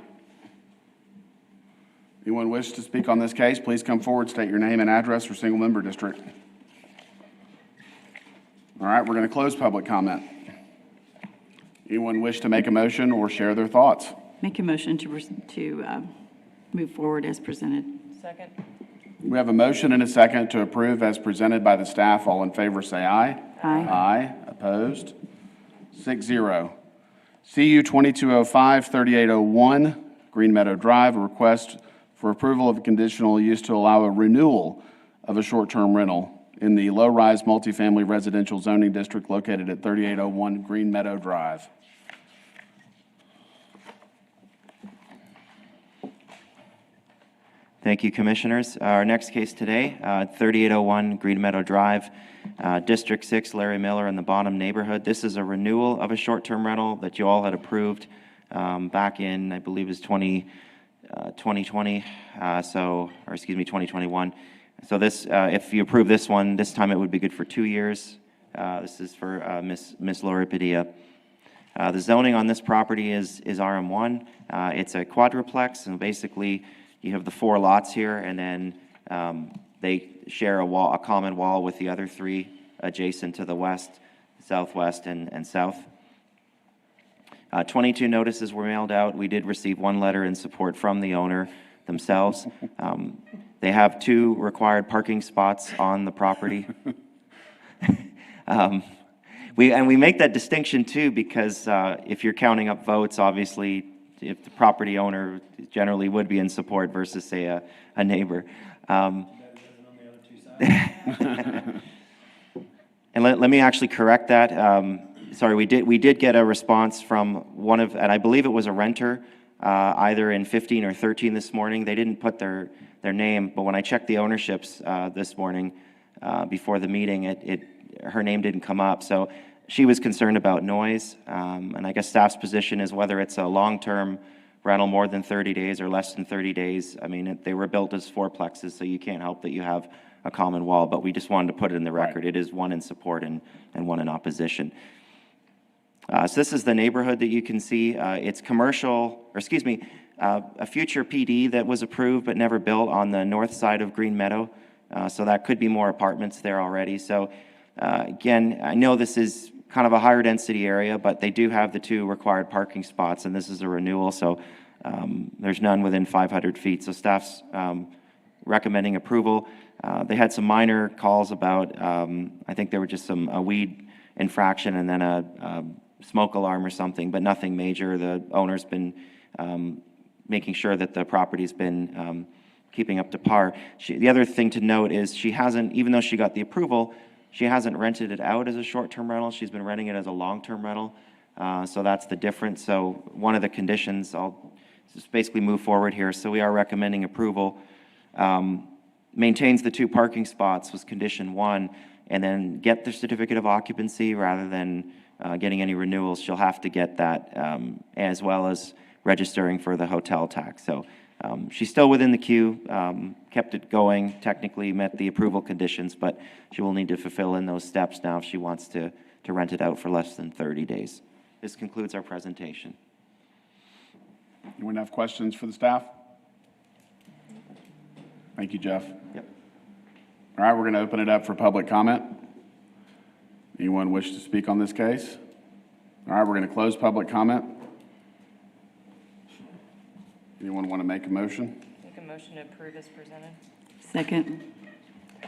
Anyone wish to speak on this case, please come forward, state your name and address for single member district. All right, we're going to close public comment. Anyone wish to make a motion or share their thoughts? Make a motion to move forward as presented. Second. We have a motion and a second to approve as presented by the staff. All in favor say aye. Aye. Aye. Opposed? 6-0. CU 2205-3801, Green Meadow Drive, a request for approval of a conditional use to allow a renewal of a short-term rental in the low-rise multifamily residential zoning district located at 3801 Green Meadow Drive. Thank you, Commissioners. Our next case today, 3801 Green Meadow Drive, District 6, Larry Miller in the Bonham neighborhood. This is a renewal of a short-term rental that you all had approved back in, I believe, is 2020, 2021. So this, if you approve this one, this time it would be good for 2 years. This is for Miss Lori Padilla. The zoning on this property is RM1. It's a quadruplex, and basically you have the 4 lots here, and then they share a common wall with the other 3 adjacent to the west, southwest, and south. 22 notices were mailed out. We did receive 1 letter in support from the owner themselves. They have 2 required parking spots on the property. We make that distinction too because if you're counting up votes, obviously if the property owner generally would be in support versus, say, a neighbor. And let me actually correct that. Sorry, we did get a response from one of, and I believe it was a renter, either in 15 or 13 this morning. They didn't put their name, but when I checked the ownerships this morning before the meeting, her name didn't come up. So she was concerned about noise, and I guess staff's position is whether it's a long-term rental, more than 30 days or less than 30 days. I mean, they were built as fourplexes, so you can't help that you have a common wall, but we just wanted to put it in the record. It is one in support and one in opposition. So this is the neighborhood that you can see. It's commercial, or excuse me, a future PD that was approved but never built on the north side of Green Meadow. So that could be more apartments there already. So again, I know this is kind of a higher density area, but they do have the 2 required parking spots, and this is a renewal, so there's none within 500 feet. So staff's recommending approval. They had some minor calls about, I think there were just a weed infraction and then a smoke alarm or something, but nothing major. The owner's been making sure that the property's been keeping up to par. The other thing to note is she hasn't, even though she got the approval, she hasn't rented it out as a short-term rental. She's been renting it as a long-term rental. So that's the difference. So one of the conditions, I'll just basically move forward here. So we are recommending approval. Maintains the 2 parking spots was condition 1, and then get the certificate of occupancy rather than getting any renewals. She'll have to get that as well as registering for the hotel tax. So she's still within the queue, kept it going, technically met the approval conditions, but she will need to fulfill in those steps now if she wants to rent it out for less than 30 days. This concludes our presentation. Anyone have questions for the staff? Thank you, Jeff. Yep. All right, we're going to open it up for public comment. Anyone wish to speak on this case? All right, we're going to close public comment. Anyone want to make a motion? Make a motion to approve as presented. Second.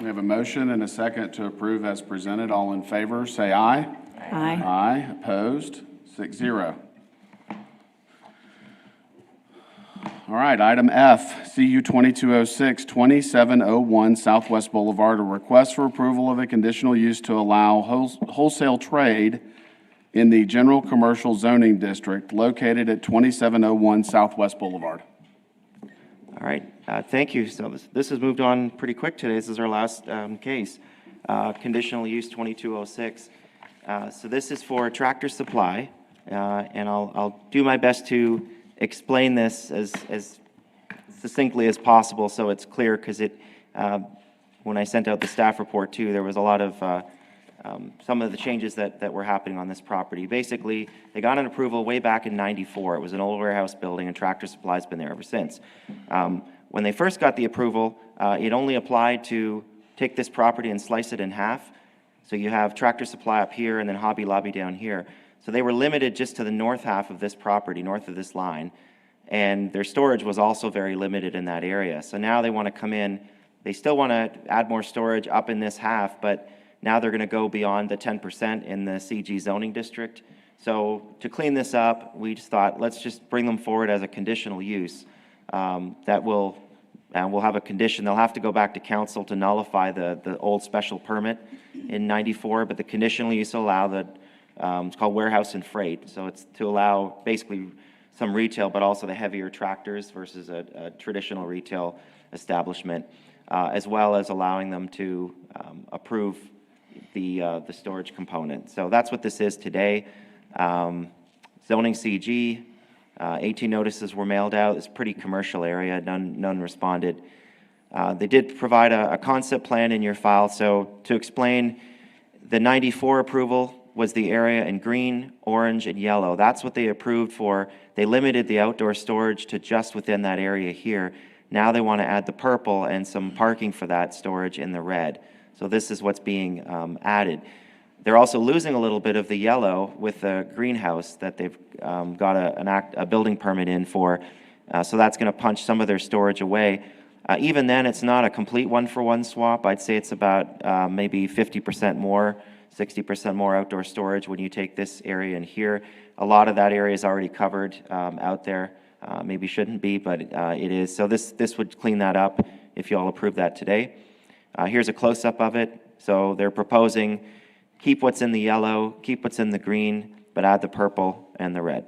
We have a motion and a second to approve as presented. All in favor, say aye. Aye. Aye. Opposed? 6-0. All right, item F, CU 2206, 2701 Southwest Boulevard, a request for approval of a conditional use to allow wholesale trade in the general commercial zoning district located at 2701 Southwest Boulevard. All right, thank you. So this has moved on pretty quick today. This is our last case, conditional use 2206. So this is for Tractor Supply, and I'll do my best to explain this as succinctly as possible so it's clear, because when I sent out the staff report too, there was a lot of some of the changes that were happening on this property. Basically, they got an approval way back in '94. It was an old warehouse building, and Tractor Supply's been there ever since. When they first got the approval, it only applied to take this property and slice it in half. So you have Tractor Supply up here and then Hobby Lobby down here. So they were limited just to the north half of this property, north of this line, and their storage was also very limited in that area. So now they want to come in, they still want to add more storage up in this half, but now they're going to go beyond the 10% in the CG zoning district. So to clean this up, we just thought, let's just bring them forward as a conditional use. That will, and we'll have a condition. They'll have to go back to council to nullify the old special permit in '94, but the conditional use will allow the it's called warehouse and freight. So it's to allow basically some retail, but also the heavier tractors versus a traditional retail establishment, as well as allowing them to approve the storage component. So that's what this is today. Zoning CG, 18 notices were mailed out. It's a pretty commercial area. None responded. They did provide a concept plan in your file. So to explain, the '94 approval was the area in green, orange, and yellow. That's what they approved for. They limited the outdoor storage to just within that area here. Now they want to add the purple and some parking for that storage in the red. So this is what's being added. They're also losing a little bit of the yellow with the greenhouse that they've got a building permit in for. So that's going to punch some of their storage away. Even then, it's not a complete one-for-one swap. I'd say it's about maybe 50% more 60% more outdoor storage when you take this area in here. A lot of that area is already covered out there. Maybe shouldn't be, but it is. So this would clean that up if you all approve that today. Here's a close-up of it. So they're proposing keep what's in the yellow, keep what's in the green, but add the purple and the red.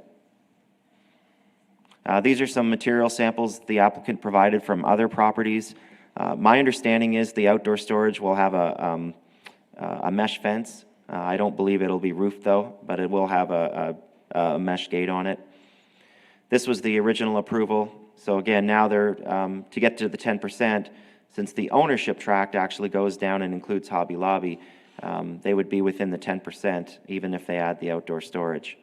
These are some material samples the applicant provided from other properties. My understanding is the outdoor storage will have a mesh fence. I don't believe it'll be roofed though, but it will have a mesh gate on it. This was the original approval. So again, now they're, to get to the 10%, since the ownership tract actually goes down and includes Hobby Lobby, they would be within the 10% even if they add the outdoor storage.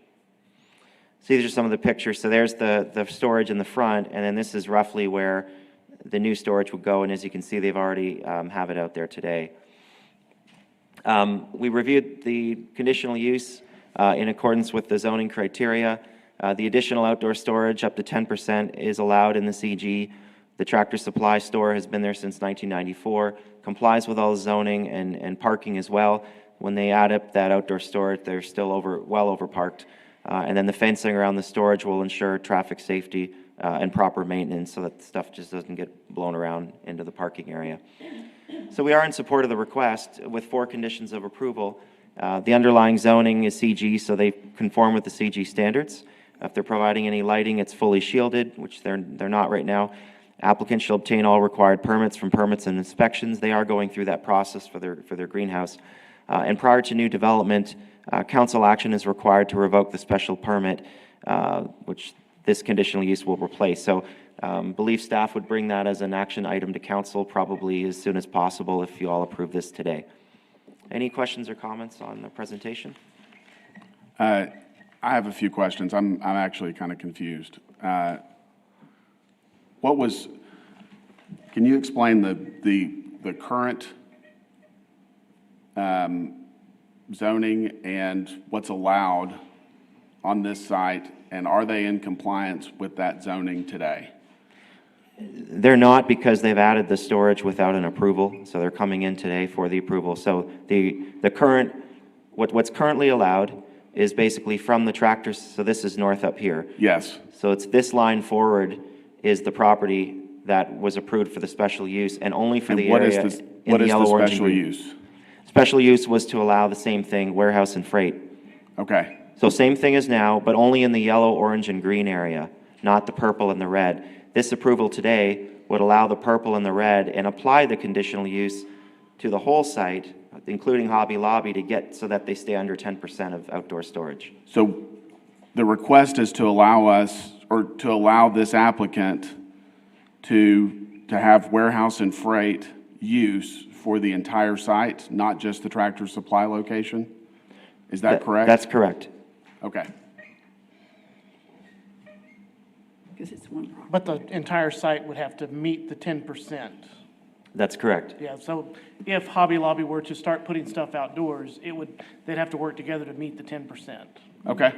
So these are some of the pictures. So there's the storage in the front, and then this is roughly where the new storage would go, and as you can see, they've already have it out there today. We reviewed the conditional use in accordance with the zoning criteria. The additional outdoor storage up to 10% is allowed in the CG. The Tractor Supply store has been there since 1994, complies with all the zoning and parking as well. When they add up that outdoor storage, they're still well over parked. And then the fencing around the storage will ensure traffic safety and proper maintenance so that the stuff just doesn't get blown around into the parking area. So we are in support of the request with 4 conditions of approval. The underlying zoning is CG, so they conform with the CG standards. If they're providing any lighting, it's fully shielded, which they're not right now. Applicants shall obtain all required permits from permits and inspections. They are going through that process for their greenhouse. And prior to new development, council action is required to revoke the special permit, which this conditional use will replace. So believe staff would bring that as an action item to council probably as soon as possible if you all approve this today. Any questions or comments on the presentation? I have a few questions. I'm actually kind of confused. Can you explain the current zoning and what's allowed on this site, and are they in compliance with that zoning today? They're not, because they've added the storage without an approval, so they're coming in today for the approval. So the current, what's currently allowed is basically from the tractors, so this is north up here. Yes. So it's this line forward is the property that was approved for the special use, and only for the area in the yellow, orange, and green. What is the special use? Special use was to allow the same thing, warehouse and freight. Okay. So same thing as now, but only in the yellow, orange, and green area, not the purple and the red. This approval today would allow the purple and the red and apply the conditional use to the whole site, including Hobby Lobby, to get so that they stay under 10% of outdoor storage. So the request is to allow us, or to allow this applicant to have warehouse and freight use for the entire site, not just the Tractor Supply location? Is that correct? That's correct. Okay. Because it's one property. But the entire site would have to meet the 10%. That's correct. Yeah, so if Hobby Lobby were to start putting stuff outdoors, they'd have to work together to meet the 10%. Okay.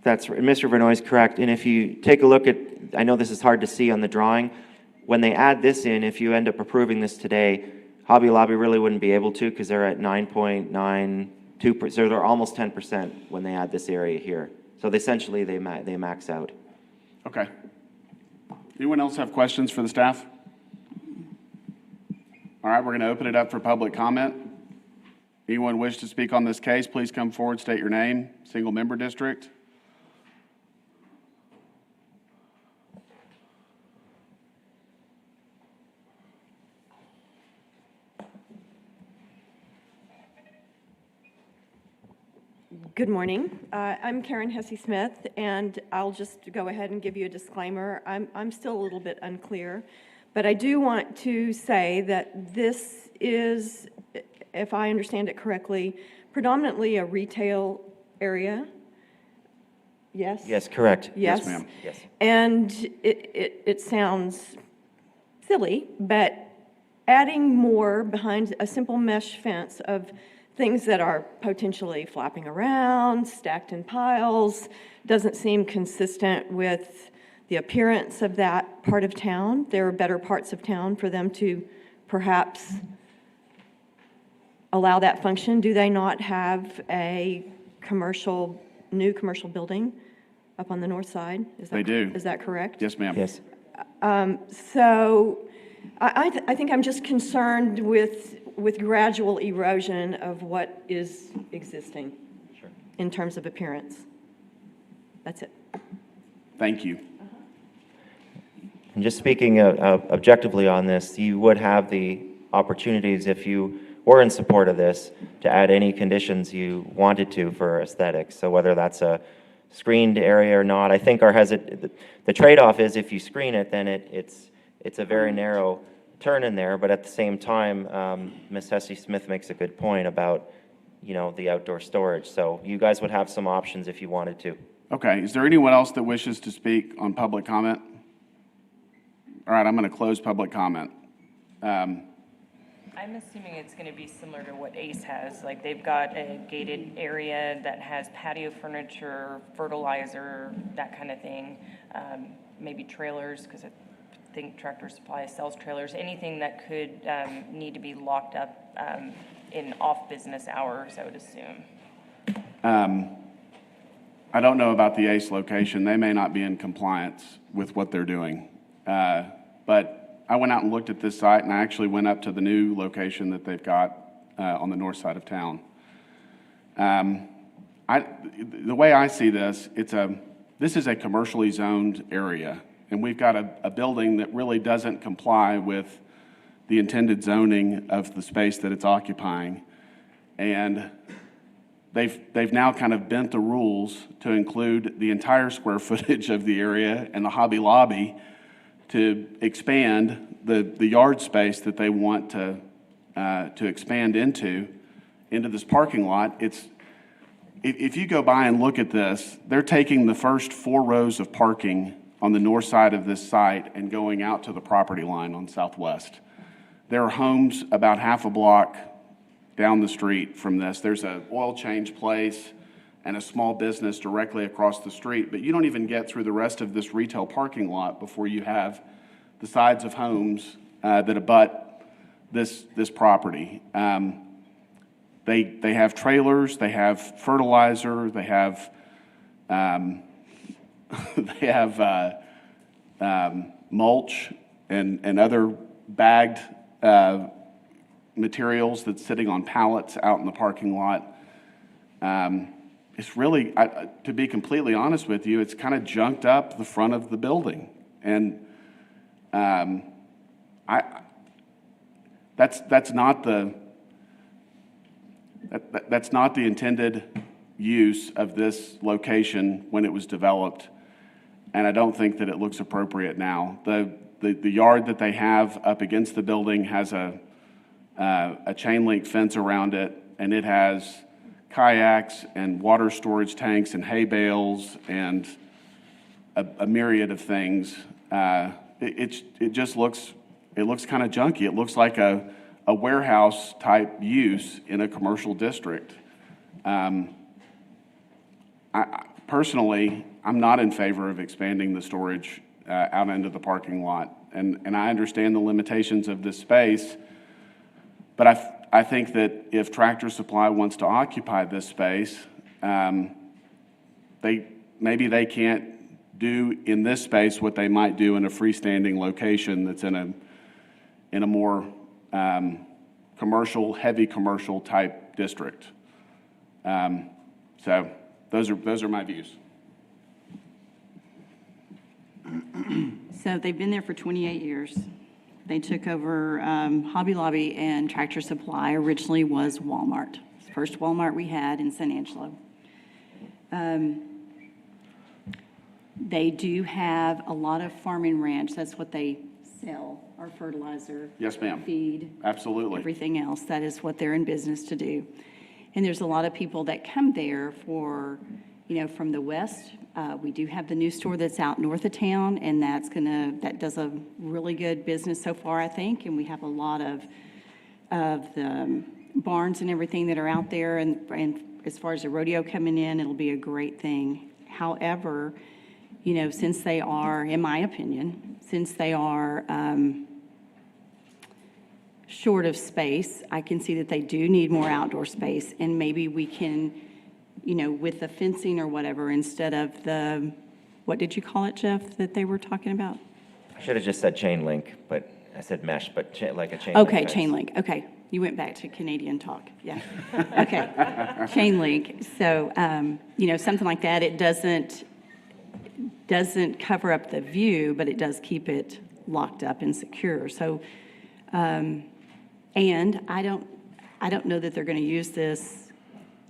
That's right. Mr. Vernoy is correct. And if you take a look at, I know this is hard to see on the drawing, when they add this in, if you end up approving this today, Hobby Lobby really wouldn't be able to, because they're at 9.92%, so they're almost 10% when they add this area here. So essentially, they max out. Okay. Anyone else have questions for the staff? All right, we're going to open it up for public comment. Anyone wish to speak on this case, please come forward, state your name, single member district. Good morning. I'm Karen Hesse-Smith, and I'll just go ahead and give you a disclaimer. I'm still a little bit unclear, but I do want to say that this is, if I understand it correctly, predominantly a retail area. Yes? Yes, correct. Yes, ma'am. Yes. And it sounds silly, but adding more behind a simple mesh fence of things that are potentially flapping around, stacked in piles, doesn't seem consistent with the appearance of that part of town. There are better parts of town for them to perhaps allow that function? Do they not have a new commercial building up on the north side? They do. Is that correct? Yes, ma'am. Yes. So I think I'm just concerned with gradual erosion of what is existing in terms of appearance. That's it. Thank you. And just speaking objectively on this, you would have the opportunities, if you were in support of this, to add any conditions you wanted to for aesthetics. So whether that's a screened area or not, I think the trade-off is if you screen it, then it's a very narrow turn in there. But at the same time, Ms. Hesse Smith makes a good point about, the outdoor storage. So you guys would have some options if you wanted to. Okay, is there anyone else that wishes to speak on public comment? All right, I'm going to close public comment. I'm assuming it's going to be similar to what ACE has. Like, they've got a gated area that has patio furniture, fertilizer, that kind of thing. Maybe trailers, because I think Tractor Supply sells trailers. Anything that could need to be locked up in off-business hours, I would assume. I don't know about the ACE location. They may not be in compliance with what they're doing. But I went out and looked at this site, and I actually went up to the new location that they've got on the north side of town. The way I see this, this is a commercially zoned area, and we've got a building that really doesn't comply with the intended zoning of the space that it's occupying. And they've now kind of bent the rules to include the entire square footage of the area and the Hobby Lobby to expand the yard space that they want to expand into this parking lot. If you go by and look at this, they're taking the first 4 rows of parking on the north side of this site and going out to the property line on Southwest. There are homes about half a block down the street from this. There's an oil change place and a small business directly across the street, but you don't even get through the rest of this retail parking lot before you have the sides of homes that abut this property. They have trailers, they have fertilizer, they have mulch and other bagged materials that's sitting on pallets out in the parking lot. It's really, to be completely honest with you, it's kind of junked up the front of the building. And that's not the intended use of this location when it was developed, and I don't think that it looks appropriate now. The yard that they have up against the building has a chain link fence around it, and it has kayaks and water storage tanks and hay bales and a myriad of things. It just looks kind of junky. It looks like a warehouse type use in a commercial district. Personally, I'm not in favor of expanding the storage out into the parking lot, and I understand the limitations of this space, but I think that if Tractor Supply wants to occupy this space, maybe they can't do in this space what they might do in a freestanding location that's in a more heavy commercial type district. So those are my views. So they've been there for 28 years. They took over Hobby Lobby, and Tractor Supply originally was Walmart. It's the first Walmart we had in San Angelo. They do have a lot of farming ranch. That's what they sell, our fertilizer. Yes, ma'am. Feed. Absolutely. Everything else. That is what they're in business to do. And there's a lot of people that come there for, from the west. We do have the new store that's out north of town, and that does a really good business so far, I think. And we have a lot of the barns and everything that are out there. And as far as the rodeo coming in, it'll be a great thing. However, since they are, in my opinion, short of space. I can see that they do need more outdoor space, and maybe we can, with the fencing or whatever, instead of the, what did you call it, Jeff, that they were talking about? I should have just said chain link, but I said mesh, but like a chain link. Okay, fence. chain link, okay. You went back to Canadian talk, yeah. Okay, chain link. So, something like that, it doesn't cover up the view, but it does keep it locked up and secure. So, and I don't know that they're going to use this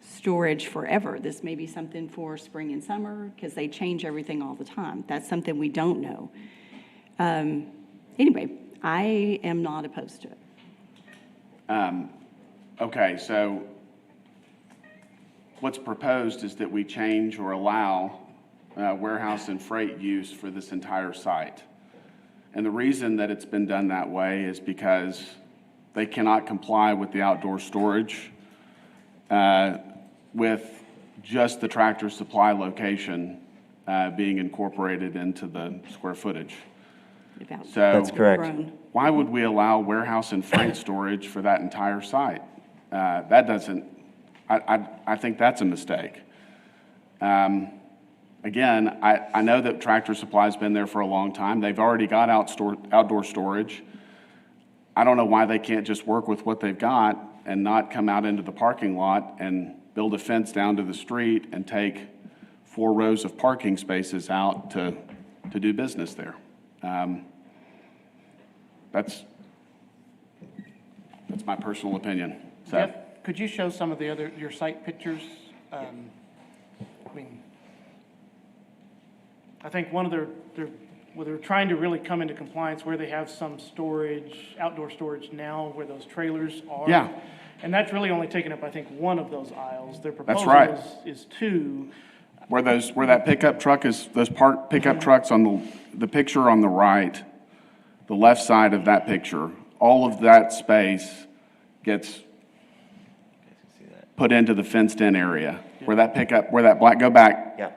storage forever. This may be something for spring and summer because they change everything all the time. That's something we don't know. Anyway, I am not opposed to it. Okay, so what's proposed is that we change or allow warehouse and freight use for this entire site. And the reason that it's been done that way is because they cannot comply with the outdoor storage with just the Tractor Supply location being incorporated into the square footage. So That's correct. why would we allow warehouse and freight storage for that entire site? That doesn't, I think that's a mistake. Again, I know that Tractor Supply's been there for a long time. They've already got outdoor storage. I don't know why they can't just work with what they've got and not come out into the parking lot and build a fence down to the street and take 4 rows of parking spaces out to do business there. That's my personal opinion. So, Jeff, could you show some of your site pictures? I think one of they're trying to really come into compliance where they have some storage, outdoor storage now, where those trailers are. Yeah. And that's really only taking up, I think, one of those aisles. Their That's proposal right. is 2. where that pickup truck is, those pickup trucks on the picture on the right, the left side of that picture, all of that space gets put into the fenced-in area. Where that black, go back. Yeah.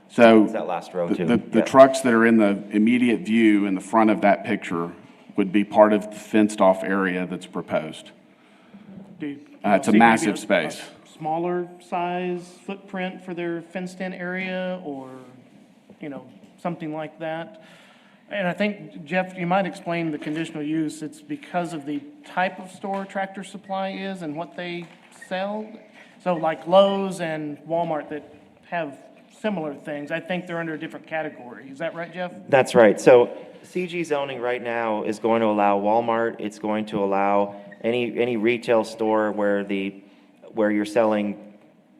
So It's that last row, too. the Yeah. trucks that are in the immediate view in the front of that picture would be part of the fenced-off area that's proposed. It's a massive space. Smaller size footprint for their fenced-in area or, something like that. And I think, Jeff, you might explain the conditional use. It's because of the type of store Tractor Supply is and what they sell. So like Lowe's and Walmart that have similar things, I think they're under a different category. Is that right, Jeff? That's right. So CG zoning right now is going to allow Walmart, it's going to allow any retail store where you're selling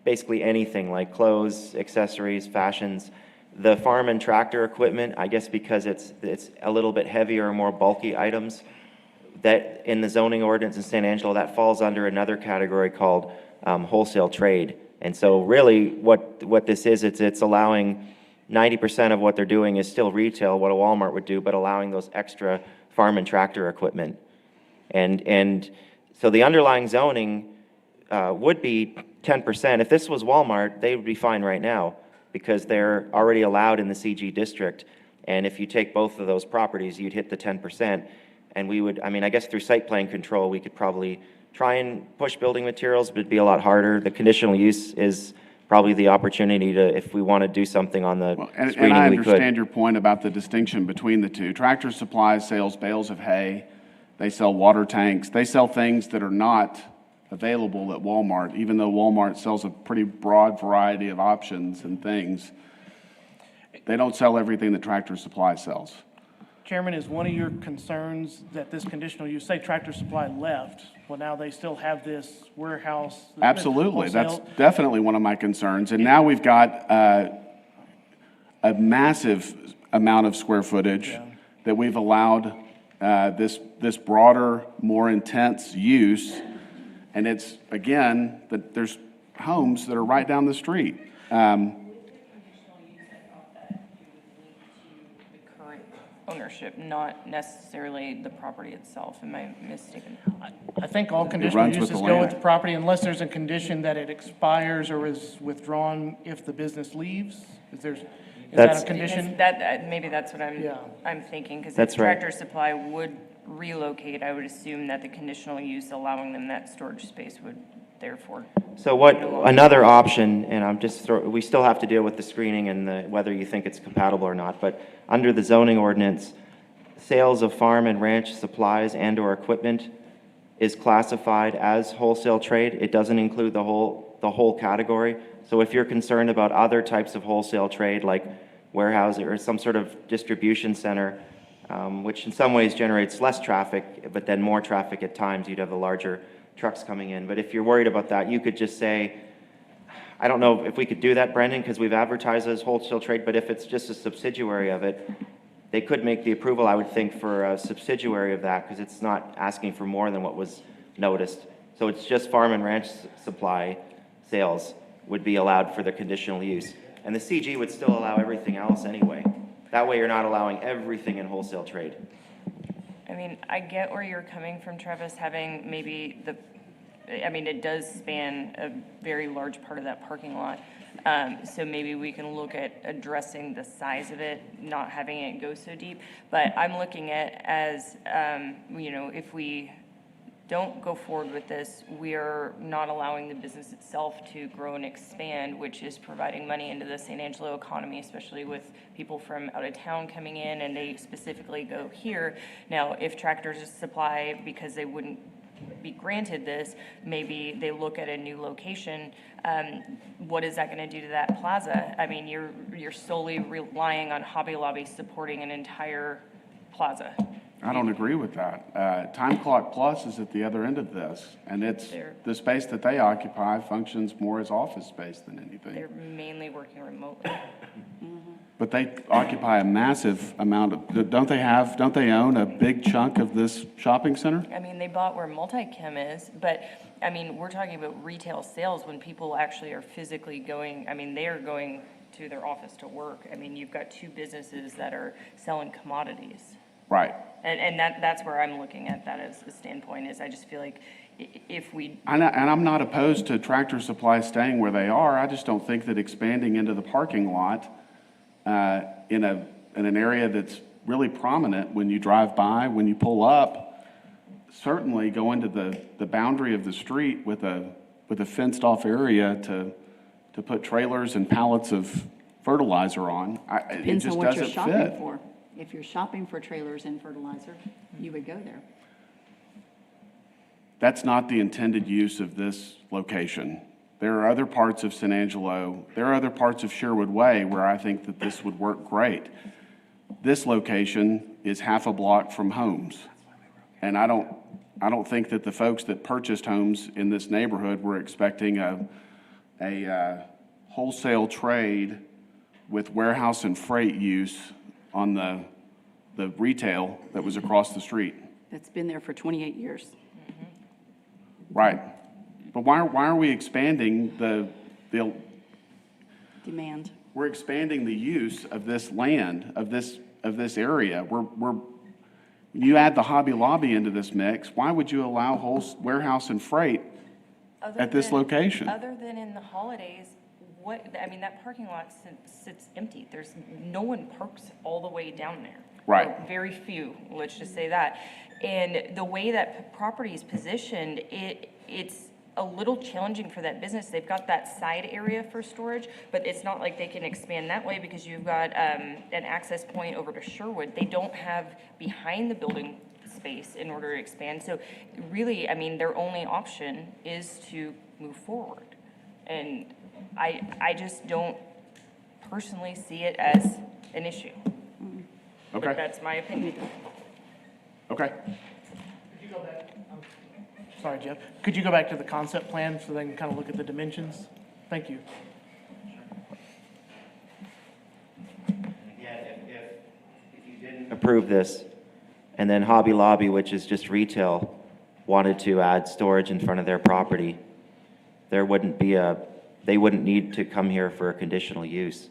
basically anything like clothes, accessories, fashions. The farm and tractor equipment, I guess because it's a little bit heavier, more bulky items, that in the zoning ordinance in San Angelo, that falls under another category called wholesale trade. And so really what this is, it's allowing 90% of what they're doing is still retail, what a Walmart would do, but allowing those extra farm and tractor equipment. And so the underlying zoning would be 10%. If this was Walmart, they would be fine right now because they're already allowed in the CG district. And if you take both of those properties, you'd hit the 10%. And we would, I guess through site plan control, we could probably try and push building materials, but it'd be a lot harder. The conditional use is probably the opportunity to, if we want to do something on the And screening, I we could. understand your point about the distinction between the two. Tractor Supply sells bales of hay, they sell water tanks, they sell things that are not available at Walmart, even though Walmart sells a pretty broad variety of options and things. They don't sell everything that Tractor Supply sells. Chairman, is one of your concerns that this conditional use, say Tractor Supply left, well, now they still have this warehouse? Absolutely, that's wholesale? definitely one of my concerns. And now we've got a massive amount of square footage that we've allowed this broader, more intense use. And it's, again, that there's homes that are right down the street. Ownership, not necessarily the property itself. Am I mistaken? I think all conditional runs with uses the go with land. the property unless there's a condition that it expires or is withdrawn if the business leaves. Is that That's- a condition? Because maybe that's what Yeah. I'm thinking, because That's right. Tractor Supply would relocate, I would assume that the conditional use allowing them that storage space would therefore. So another option, and we still have to deal with the screening and whether you think it's compatible or not, but under the zoning ordinance, sales of farm and ranch supplies and/or equipment is classified as wholesale trade. It doesn't include the whole category. So if you're concerned about other types of wholesale trade, like warehousing or some sort of distribution center, which in some ways generates less traffic, but then more traffic at times, you'd have the larger trucks coming in. But if you're worried about that, you could just say, I don't know if we could do that, Brendan, because we've advertised as wholesale trade, but if it's just a subsidiary of it, they could make the approval, I would think, for a subsidiary of that, because it's not asking for more than what was noticed. So it's just farm and ranch supply sales would be allowed for the conditional use. And the CG would still allow everything else anyway. That way you're not allowing everything in wholesale trade. I mean, I get where you're coming from, Travis, having maybe it does span a very large part of that parking lot. So maybe we can look at addressing the size of it, not having it go so deep. But I'm looking at as, if we don't go forward with this, we are not allowing the business itself to grow and expand, which is providing money into the San Angelo economy, especially with people from out of town coming in, and they specifically go here. Now, if Tractor Supply, because they wouldn't be granted this, maybe they look at a new location. What is that going to do to that plaza? I mean, you're solely relying on Hobby Lobby supporting an entire plaza. I don't agree with that. Time Clock Plus is at the other end of this, and it's the space that they occupy functions more as office space than anything. They're mainly working remotely. But they occupy a massive amount of, don't they own a big chunk of this shopping center? I mean, they bought where Multichem is, but I mean, we're talking about retail sales when people actually are physically going, I mean, they are going to their office to work. I mean, you've got two businesses that are selling commodities. Right. And that's where I'm looking at that as a standpoint, is I just feel like if we. And I'm not opposed to Tractor Supply staying where they are. I just don't think that expanding into the parking lot in an area that's really prominent when you drive by, when you pull up, certainly go into the boundary of the street with a fenced off area to put trailers and pallets of fertilizer on. Depends on what you're shopping for. If you're shopping for trailers and fertilizer, you would go there. That's not the intended use of this location. There are other parts of San Angelo, there are other parts of Sherwood Way where I think that this would work great. This location is half a block from homes. And I don't think that the folks that purchased homes in this neighborhood were expecting a wholesale trade with warehouse and freight use on the retail that was across the street. That's been there for 28 years. Right. But why are we expanding the demand? We're expanding the use of this land, of this area. When you add the Hobby Lobby into this mix, why would you allow warehouse and freight at this location? Other than in the holidays, that parking lot sits empty. There's no one parks all the way down there. Right. Or very few, let's just say that. And the way that property is positioned, it's a little challenging for that business. They've got that side area for storage, but it's not like they can expand that way because you've got an access point over to Sherwood. They don't have behind the building space in order to expand. So really, their only option is to move forward. And I just don't personally see it as an issue. Okay. But that's my opinion. Okay. Could you go back? Sorry, Jeff. Could you go back to the concept plan so they can kind of look at the dimensions? Thank you. If you didn't approve this, and then Hobby Lobby, which is just retail, wanted to add storage in front of their property, they wouldn't need to come here for a conditional use.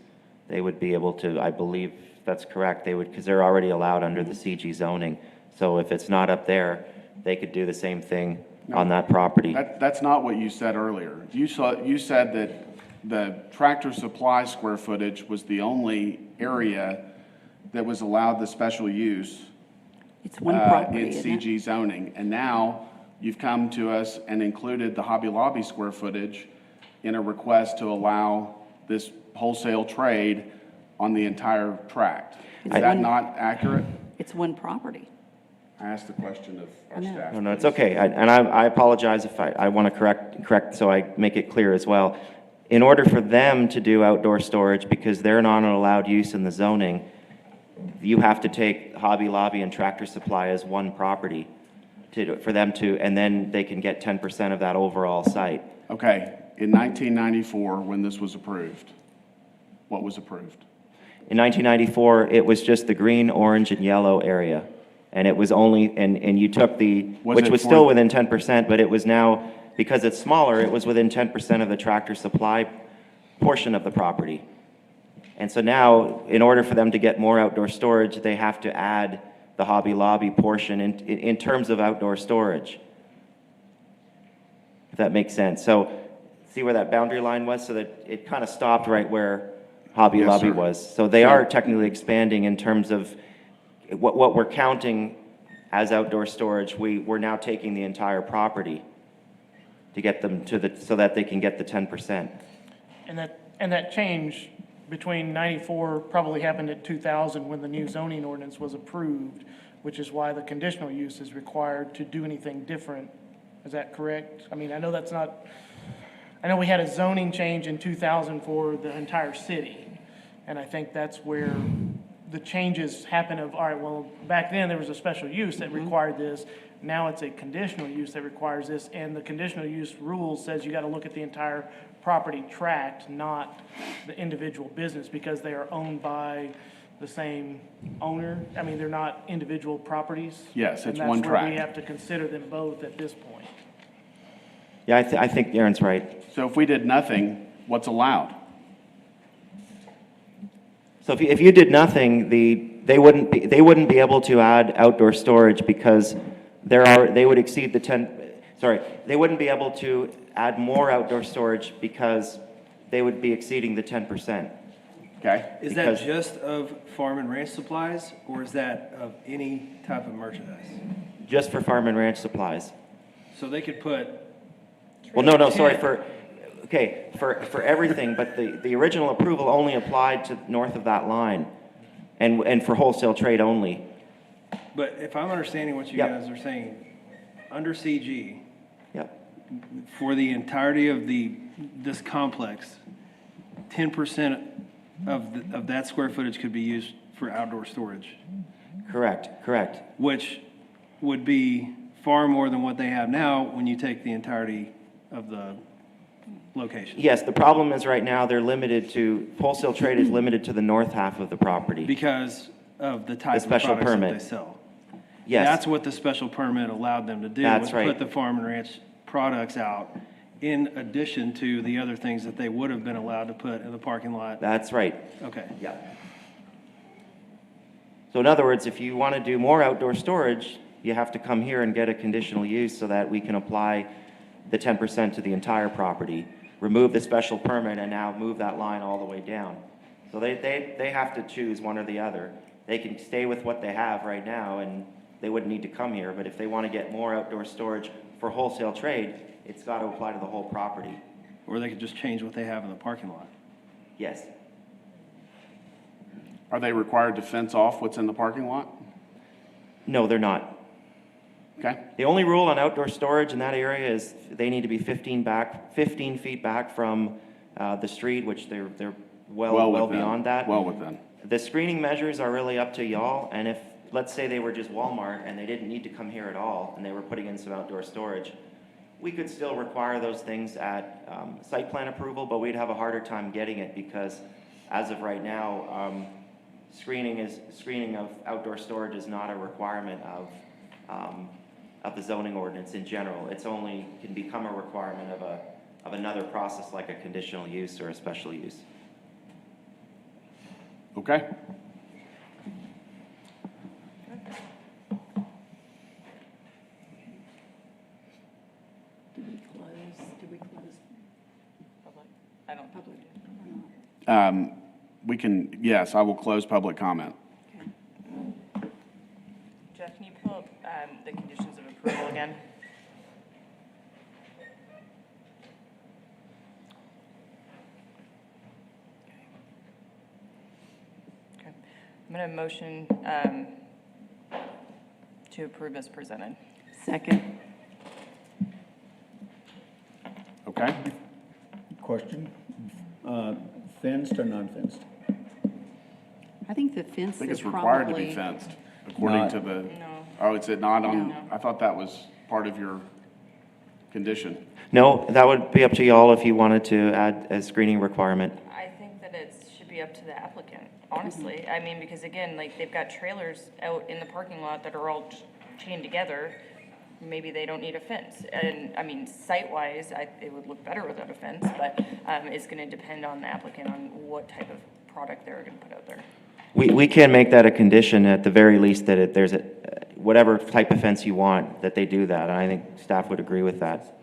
They would be able to, I believe that's correct, because they're already allowed under the CG zoning. So if it's not up there, they could do the same thing on that property. That's not what you said earlier. You said that the Tractor Supply square footage was the only area that was allowed the special use It's one property, in isn't it? CG zoning. And now you've come to us and included the Hobby Lobby square footage in a request to allow this wholesale trade on the entire tract. Is It's that one- not accurate? It's one property. I asked the question of our staff. No, it's okay, I apologize if I want to correct so I make it clear as well. In order for them to do outdoor storage, because they're not an allowed use in the zoning, you have to take Hobby Lobby and Tractor Supply as one property for them to, and then they can get 10% of that overall site. Okay, in 1994, when this was approved, what was approved? In 1994, it was just the green, orange, and yellow area. And it was only, and you took which was still within 10%, but it was now, because it's smaller, it was within 10% of the Tractor Supply portion of the property. And so now, in order for them to get more outdoor storage, they have to add the Hobby Lobby portion in terms of outdoor storage. If that makes sense. So, see where that boundary line was? So that it kind of stopped right where Hobby Lobby was. So they are technically expanding in terms of what we're counting as outdoor storage. We're now taking the entire property to get them so that they can get the 10%. And that change between 94 probably happened at 2000 when the new zoning ordinance was approved, which is why the conditional use is required to do anything different. Is that correct? I mean, I know we had a zoning change in 2000 for the entire city. And I think that's where the changes happen of, all right, well, back then there was a special use that required this. Now it's a conditional use that requires this. And the conditional use rule says you got to look at the entire property tract, not the individual business, because they are owned by the same owner. I mean, they're not individual properties. Yes, it's one And that's where we tract. have to consider them both at this point. Yeah, I think Aaron's right. So if we did nothing, what's allowed? So if you did nothing, they wouldn't be able to add outdoor storage because they would exceed the 10. Sorry, they wouldn't be able to add more outdoor storage because they would be exceeding the 10%. Okay. Is that just of farm and ranch supplies, or is that of any type of merchandise? Just for farm and ranch supplies. So they could put. Well, no, sorry, for everything, but the original approval only applied to north of that line and for wholesale trade only. But if I'm understanding what you guys are saying, under CG, for the entirety of this complex, 10% of that square footage could be used for outdoor storage. Correct. Which would be far more than what they have now when you take the entirety of the location. Yes, the problem is right now wholesale trade is limited to the north half of the property. Because of the type of special products permit. that they sell. Yes. That's what the special permit allowed them to do. That's was right. Put the farm and ranch products out in addition to the other things that they would have been allowed to put in the parking lot. That's right. Okay. Yeah. So in other words, if you want to do more outdoor storage, you have to come here and get a conditional use so that we can apply the 10% to the entire property, remove the special permit, and now move that line all the way down. So they have to choose one or the other. They can stay with what they have right now, and they wouldn't need to come here. But if they want to get more outdoor storage for wholesale trade, it's got to apply to the whole property. Or they could just change what they have in the parking lot. Yes. Are they required to fence off what's in the parking lot? No, they're not. Okay. The only rule on outdoor storage in that area is they need to be 15 feet back from the street, which they're well within. beyond that. Well within. The screening measures are really up to y'all, and if, let's say they were just Walmart and they didn't need to come here at all, and they were putting in some outdoor storage, we could still require those things at site plan approval, but we'd have a harder time getting it because as of right now, screening of outdoor storage is not a requirement of the zoning ordinance in general. It's only can become a requirement of another process like a conditional use or a special use. Okay. Did we close public? I don't. Public. Yes, I will close public comment. Jeff, can you pull pull up the conditions of approval again? Okay. I'm going to motion to approve as presented. Second. Okay? Question? Fenced or non-fenced? I think the fence I think is it's required to probably. be fenced, according Not- to the, No. oh, is it not on? No. I thought that was part of your condition. No, that would be up to y'all if you wanted to add a screening requirement. I think that it should be up to the applicant, honestly. I mean, because again, like, they've got trailers out in the parking lot that are all chained together. Maybe they don't need a fence. And, I mean, site-wise, it would look better without a fence, but it's gonna depend on the applicant on what type of product they're gonna put out there. We can make that a condition at the very least that there's a, whatever type of fence you want, that they do that. And I think staff would agree with that.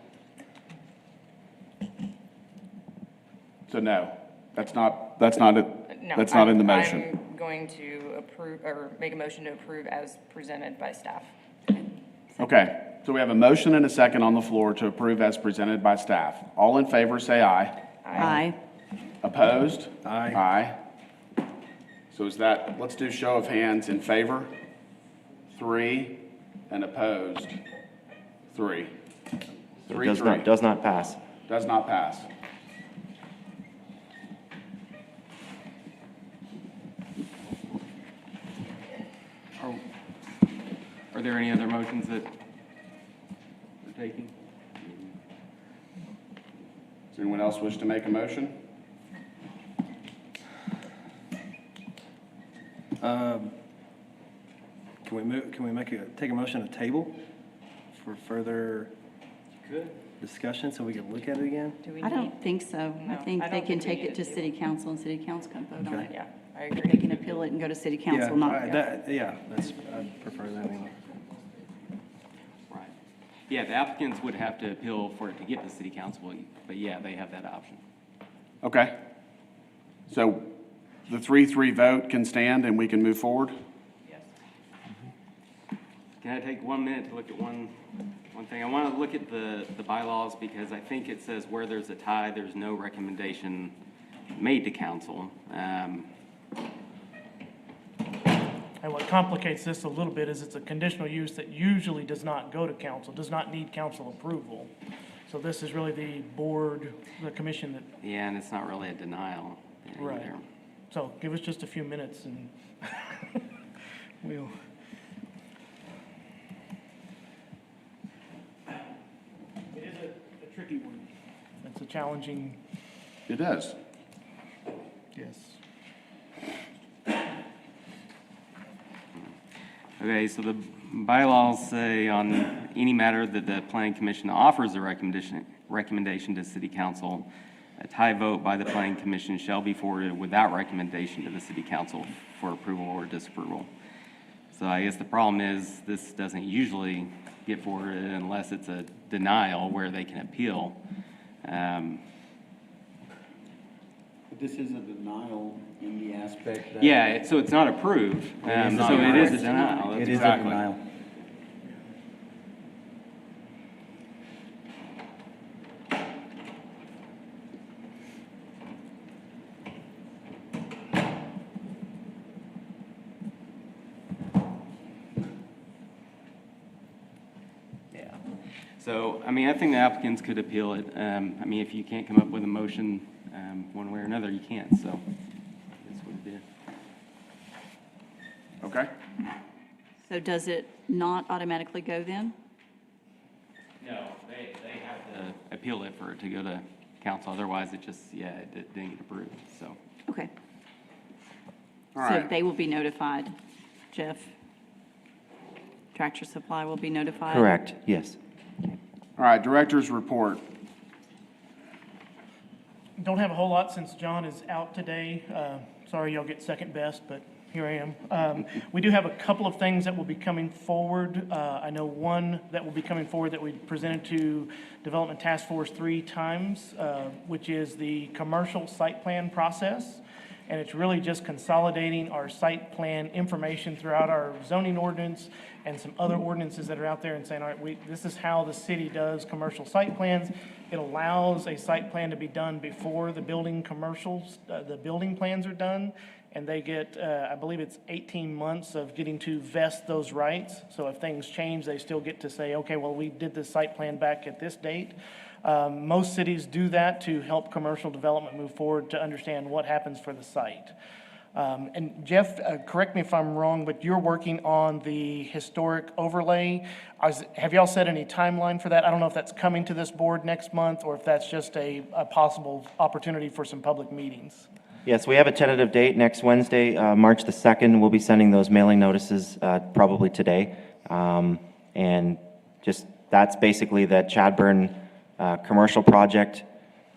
So no, that's not it. No, That's not in the motion. I'm going to approve, or make a motion to approve as presented by staff. Okay, so we have a motion and a second on the floor to approve as presented by staff. All in favor, say aye. Aye. Opposed? Aye. Aye. So is that, let's do show of hands in favor. 3, and opposed. 3. So 3, it does not pass. Does not pass. Are there any other motions that we're taking? Does anyone else wish to make a motion? Can we take a motion to table for further discussion so we can look at it again? I don't think so. I No, think I they don't can think we take need it to to city council and city council can vote on Okay. it. Yeah, I They agree. can appeal it and go to city council, not. I'd prefer that anyway. Right. Yeah, the applicants would have to appeal for it to get to city council, but yeah, they have that option. Okay. So the 3-3 vote can stand and we can move forward? Yes. Can I take 1 minute to look at one thing? I want to look at the bylaws because I think it says where there's a tie, there's no recommendation made to council. And what complicates this a little bit is it's a conditional use that usually does not go to council, does not need council approval. So this is really the board, the commission that. Yeah, and it's not really a denial Right. either. So give us just a few minutes and we'll. It is a tricky one. It's a challenging. It is. Yes. Okay, so the bylaws say on any matter that the planning commission offers a recommendation to city council, a tie vote by the planning commission shall be forwarded without recommendation to the city council for approval or disapproval. So I guess the problem is this doesn't usually get forwarded unless it's a denial where they can appeal. But this is a denial in the aspect that. Yeah, so it's not approved, so it is a denial. It That's is a exactly. denial. Yeah. So, I mean, I think the applicants could appeal it. I mean, if you can't come up with a motion one way or another, you can't, so that's what it is. Okay. So does it not automatically go then? No, they have to appeal it for it to go to council. Otherwise, it just, yeah, it didn't get approved, so. Okay. All So right. they will be notified, Jeff? Tractor Supply will be notified? Correct, yes. All right, director's report. Don't have a whole lot since John is out today. Sorry y'all get second best, but here I am. We do have a couple of things that will be coming forward. I know one that will be coming forward that we presented to Development Task Force 3 times, which is the commercial site plan process. And it's really just consolidating our site plan information throughout our zoning ordinance and some other ordinances that are out there and saying, all right, this is how the city does commercial site plans. It allows a site plan to be done before the building the building plans are done. And they get, I believe it's 18 months of getting to vest those rights. So if things change, they still get to say, okay, well, we did this site plan back at this date. Most cities do that to help commercial development move forward to understand what happens for the site. And Jeff, correct me if I'm wrong, but you're working on the historic overlay. Have y'all set any timeline for that? I don't know if that's coming to this board next month or if that's just a possible opportunity for some public meetings. Yes, we have a tentative date next Wednesday, March the 2nd. We'll be sending those mailing notices probably today. And just that's basically the Chadburn commercial project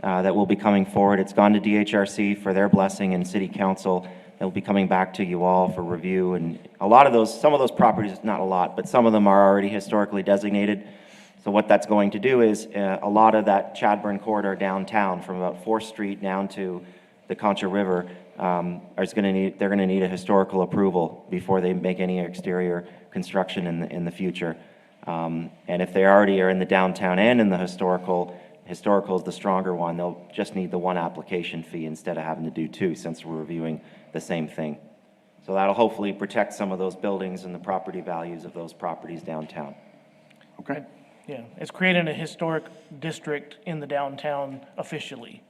that will be coming forward. It's gone to DHRC for their blessing and City Council. They'll be coming back to you all for review. And some of those properties, not a lot, but some of them are already historically designated. So what that's going to do is a lot of that Chadburn corridor downtown from about 4th Street down to the Concha River they're going to need a historical approval before they make any exterior construction in the future. And if they already are in the downtown and in the historical is the stronger one. They'll just need the one application fee instead of having to do two, since we're reviewing the same thing. So that'll hopefully protect some of those buildings and the property values of those properties downtown. Okay. Yeah, it's creating a historic district in the downtown officially.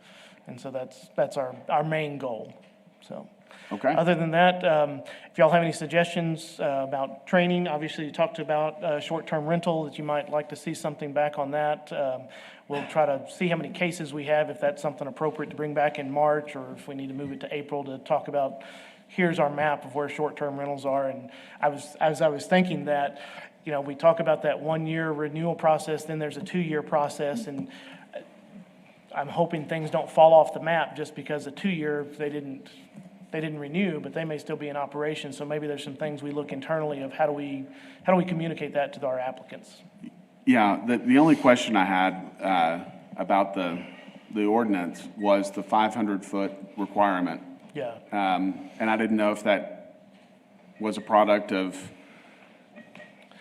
And so that's our main goal, so. Okay. Other than that, if y'all have any suggestions about training, obviously you talked about short-term rental, that you might like to see something back on that. We'll try to see how many cases we have, if that's something appropriate to bring back in March, or if we need to move it to April to talk about, here's our map of where short-term rentals are. And as I was thinking that, you know, we talk about that 1-year renewal process, then there's a 2-year process, and I'm hoping things don't fall off the map just because a 2-year, they didn't renew, but they may still be in operation. So maybe there's some things we look internally of how do we communicate that to our applicants. Yeah, the only question I had about the ordinance was the 500-foot requirement. Yeah. And I didn't know if that was a product of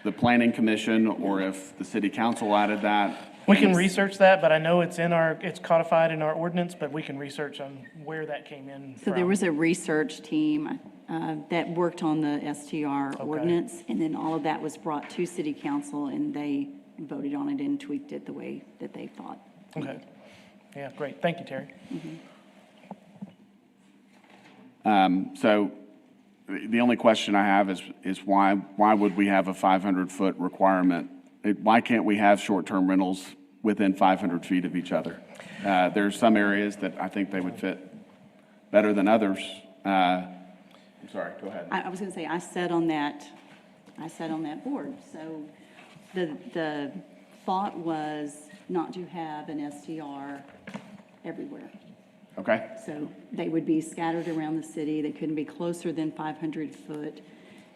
the Planning Commission or if the City Council added that. We can research that, but I know it's codified in our ordinance, but we can research on where that came in So from. there was a research team that worked on the STR ordinance, and then all of that was brought to City Council, and they voted on it and tweaked it the way that they thought. Okay. Yeah, great. Thank you, Terry. So the only question I have is why would we have a 500-foot requirement? Why can't we have short-term rentals within 500 feet of each other? There's some areas that I think they would fit better than others. I'm sorry, go ahead. I was going to say, I sat on that board. So the thought was not to have an STR everywhere. Okay. So they would be scattered around the city. They couldn't be closer than 500 foot,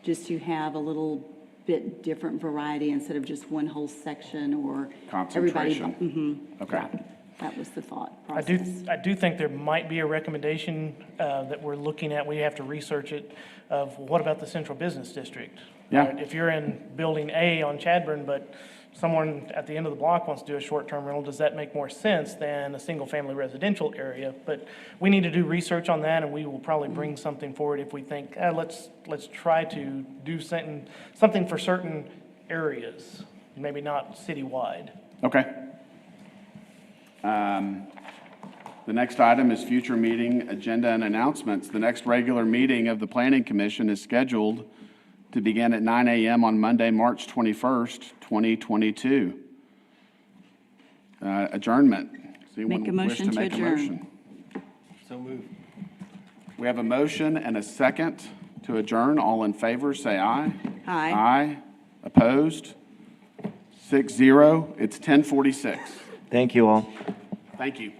just to have a little bit different variety instead of just one whole section or everybody. Concentration. Okay. Yeah, that was the thought I process. do think there might be a recommendation that we're looking at. We have to research it, of what about the central business district? Yeah. Right? If you're in building A on Chadburn, but someone at the end of the block wants to do a short-term rental, does that make more sense than a single-family residential area? But we need to do research on that, and we will probably bring something forward if we think, let's try to do something for certain areas, maybe not citywide. Okay. The next item is future meeting agenda and announcements. The next regular meeting of the Planning Commission is scheduled to begin at 9 a.m. on Monday, March 21st, 2022. Adjournment. Does anyone Make a motion wish to make a adjourn. motion? So moved. We have a motion and a second to adjourn. All in favor, say aye. Aye. Aye. Opposed? 6-0. It's 10:46. Thank you all. Thank you.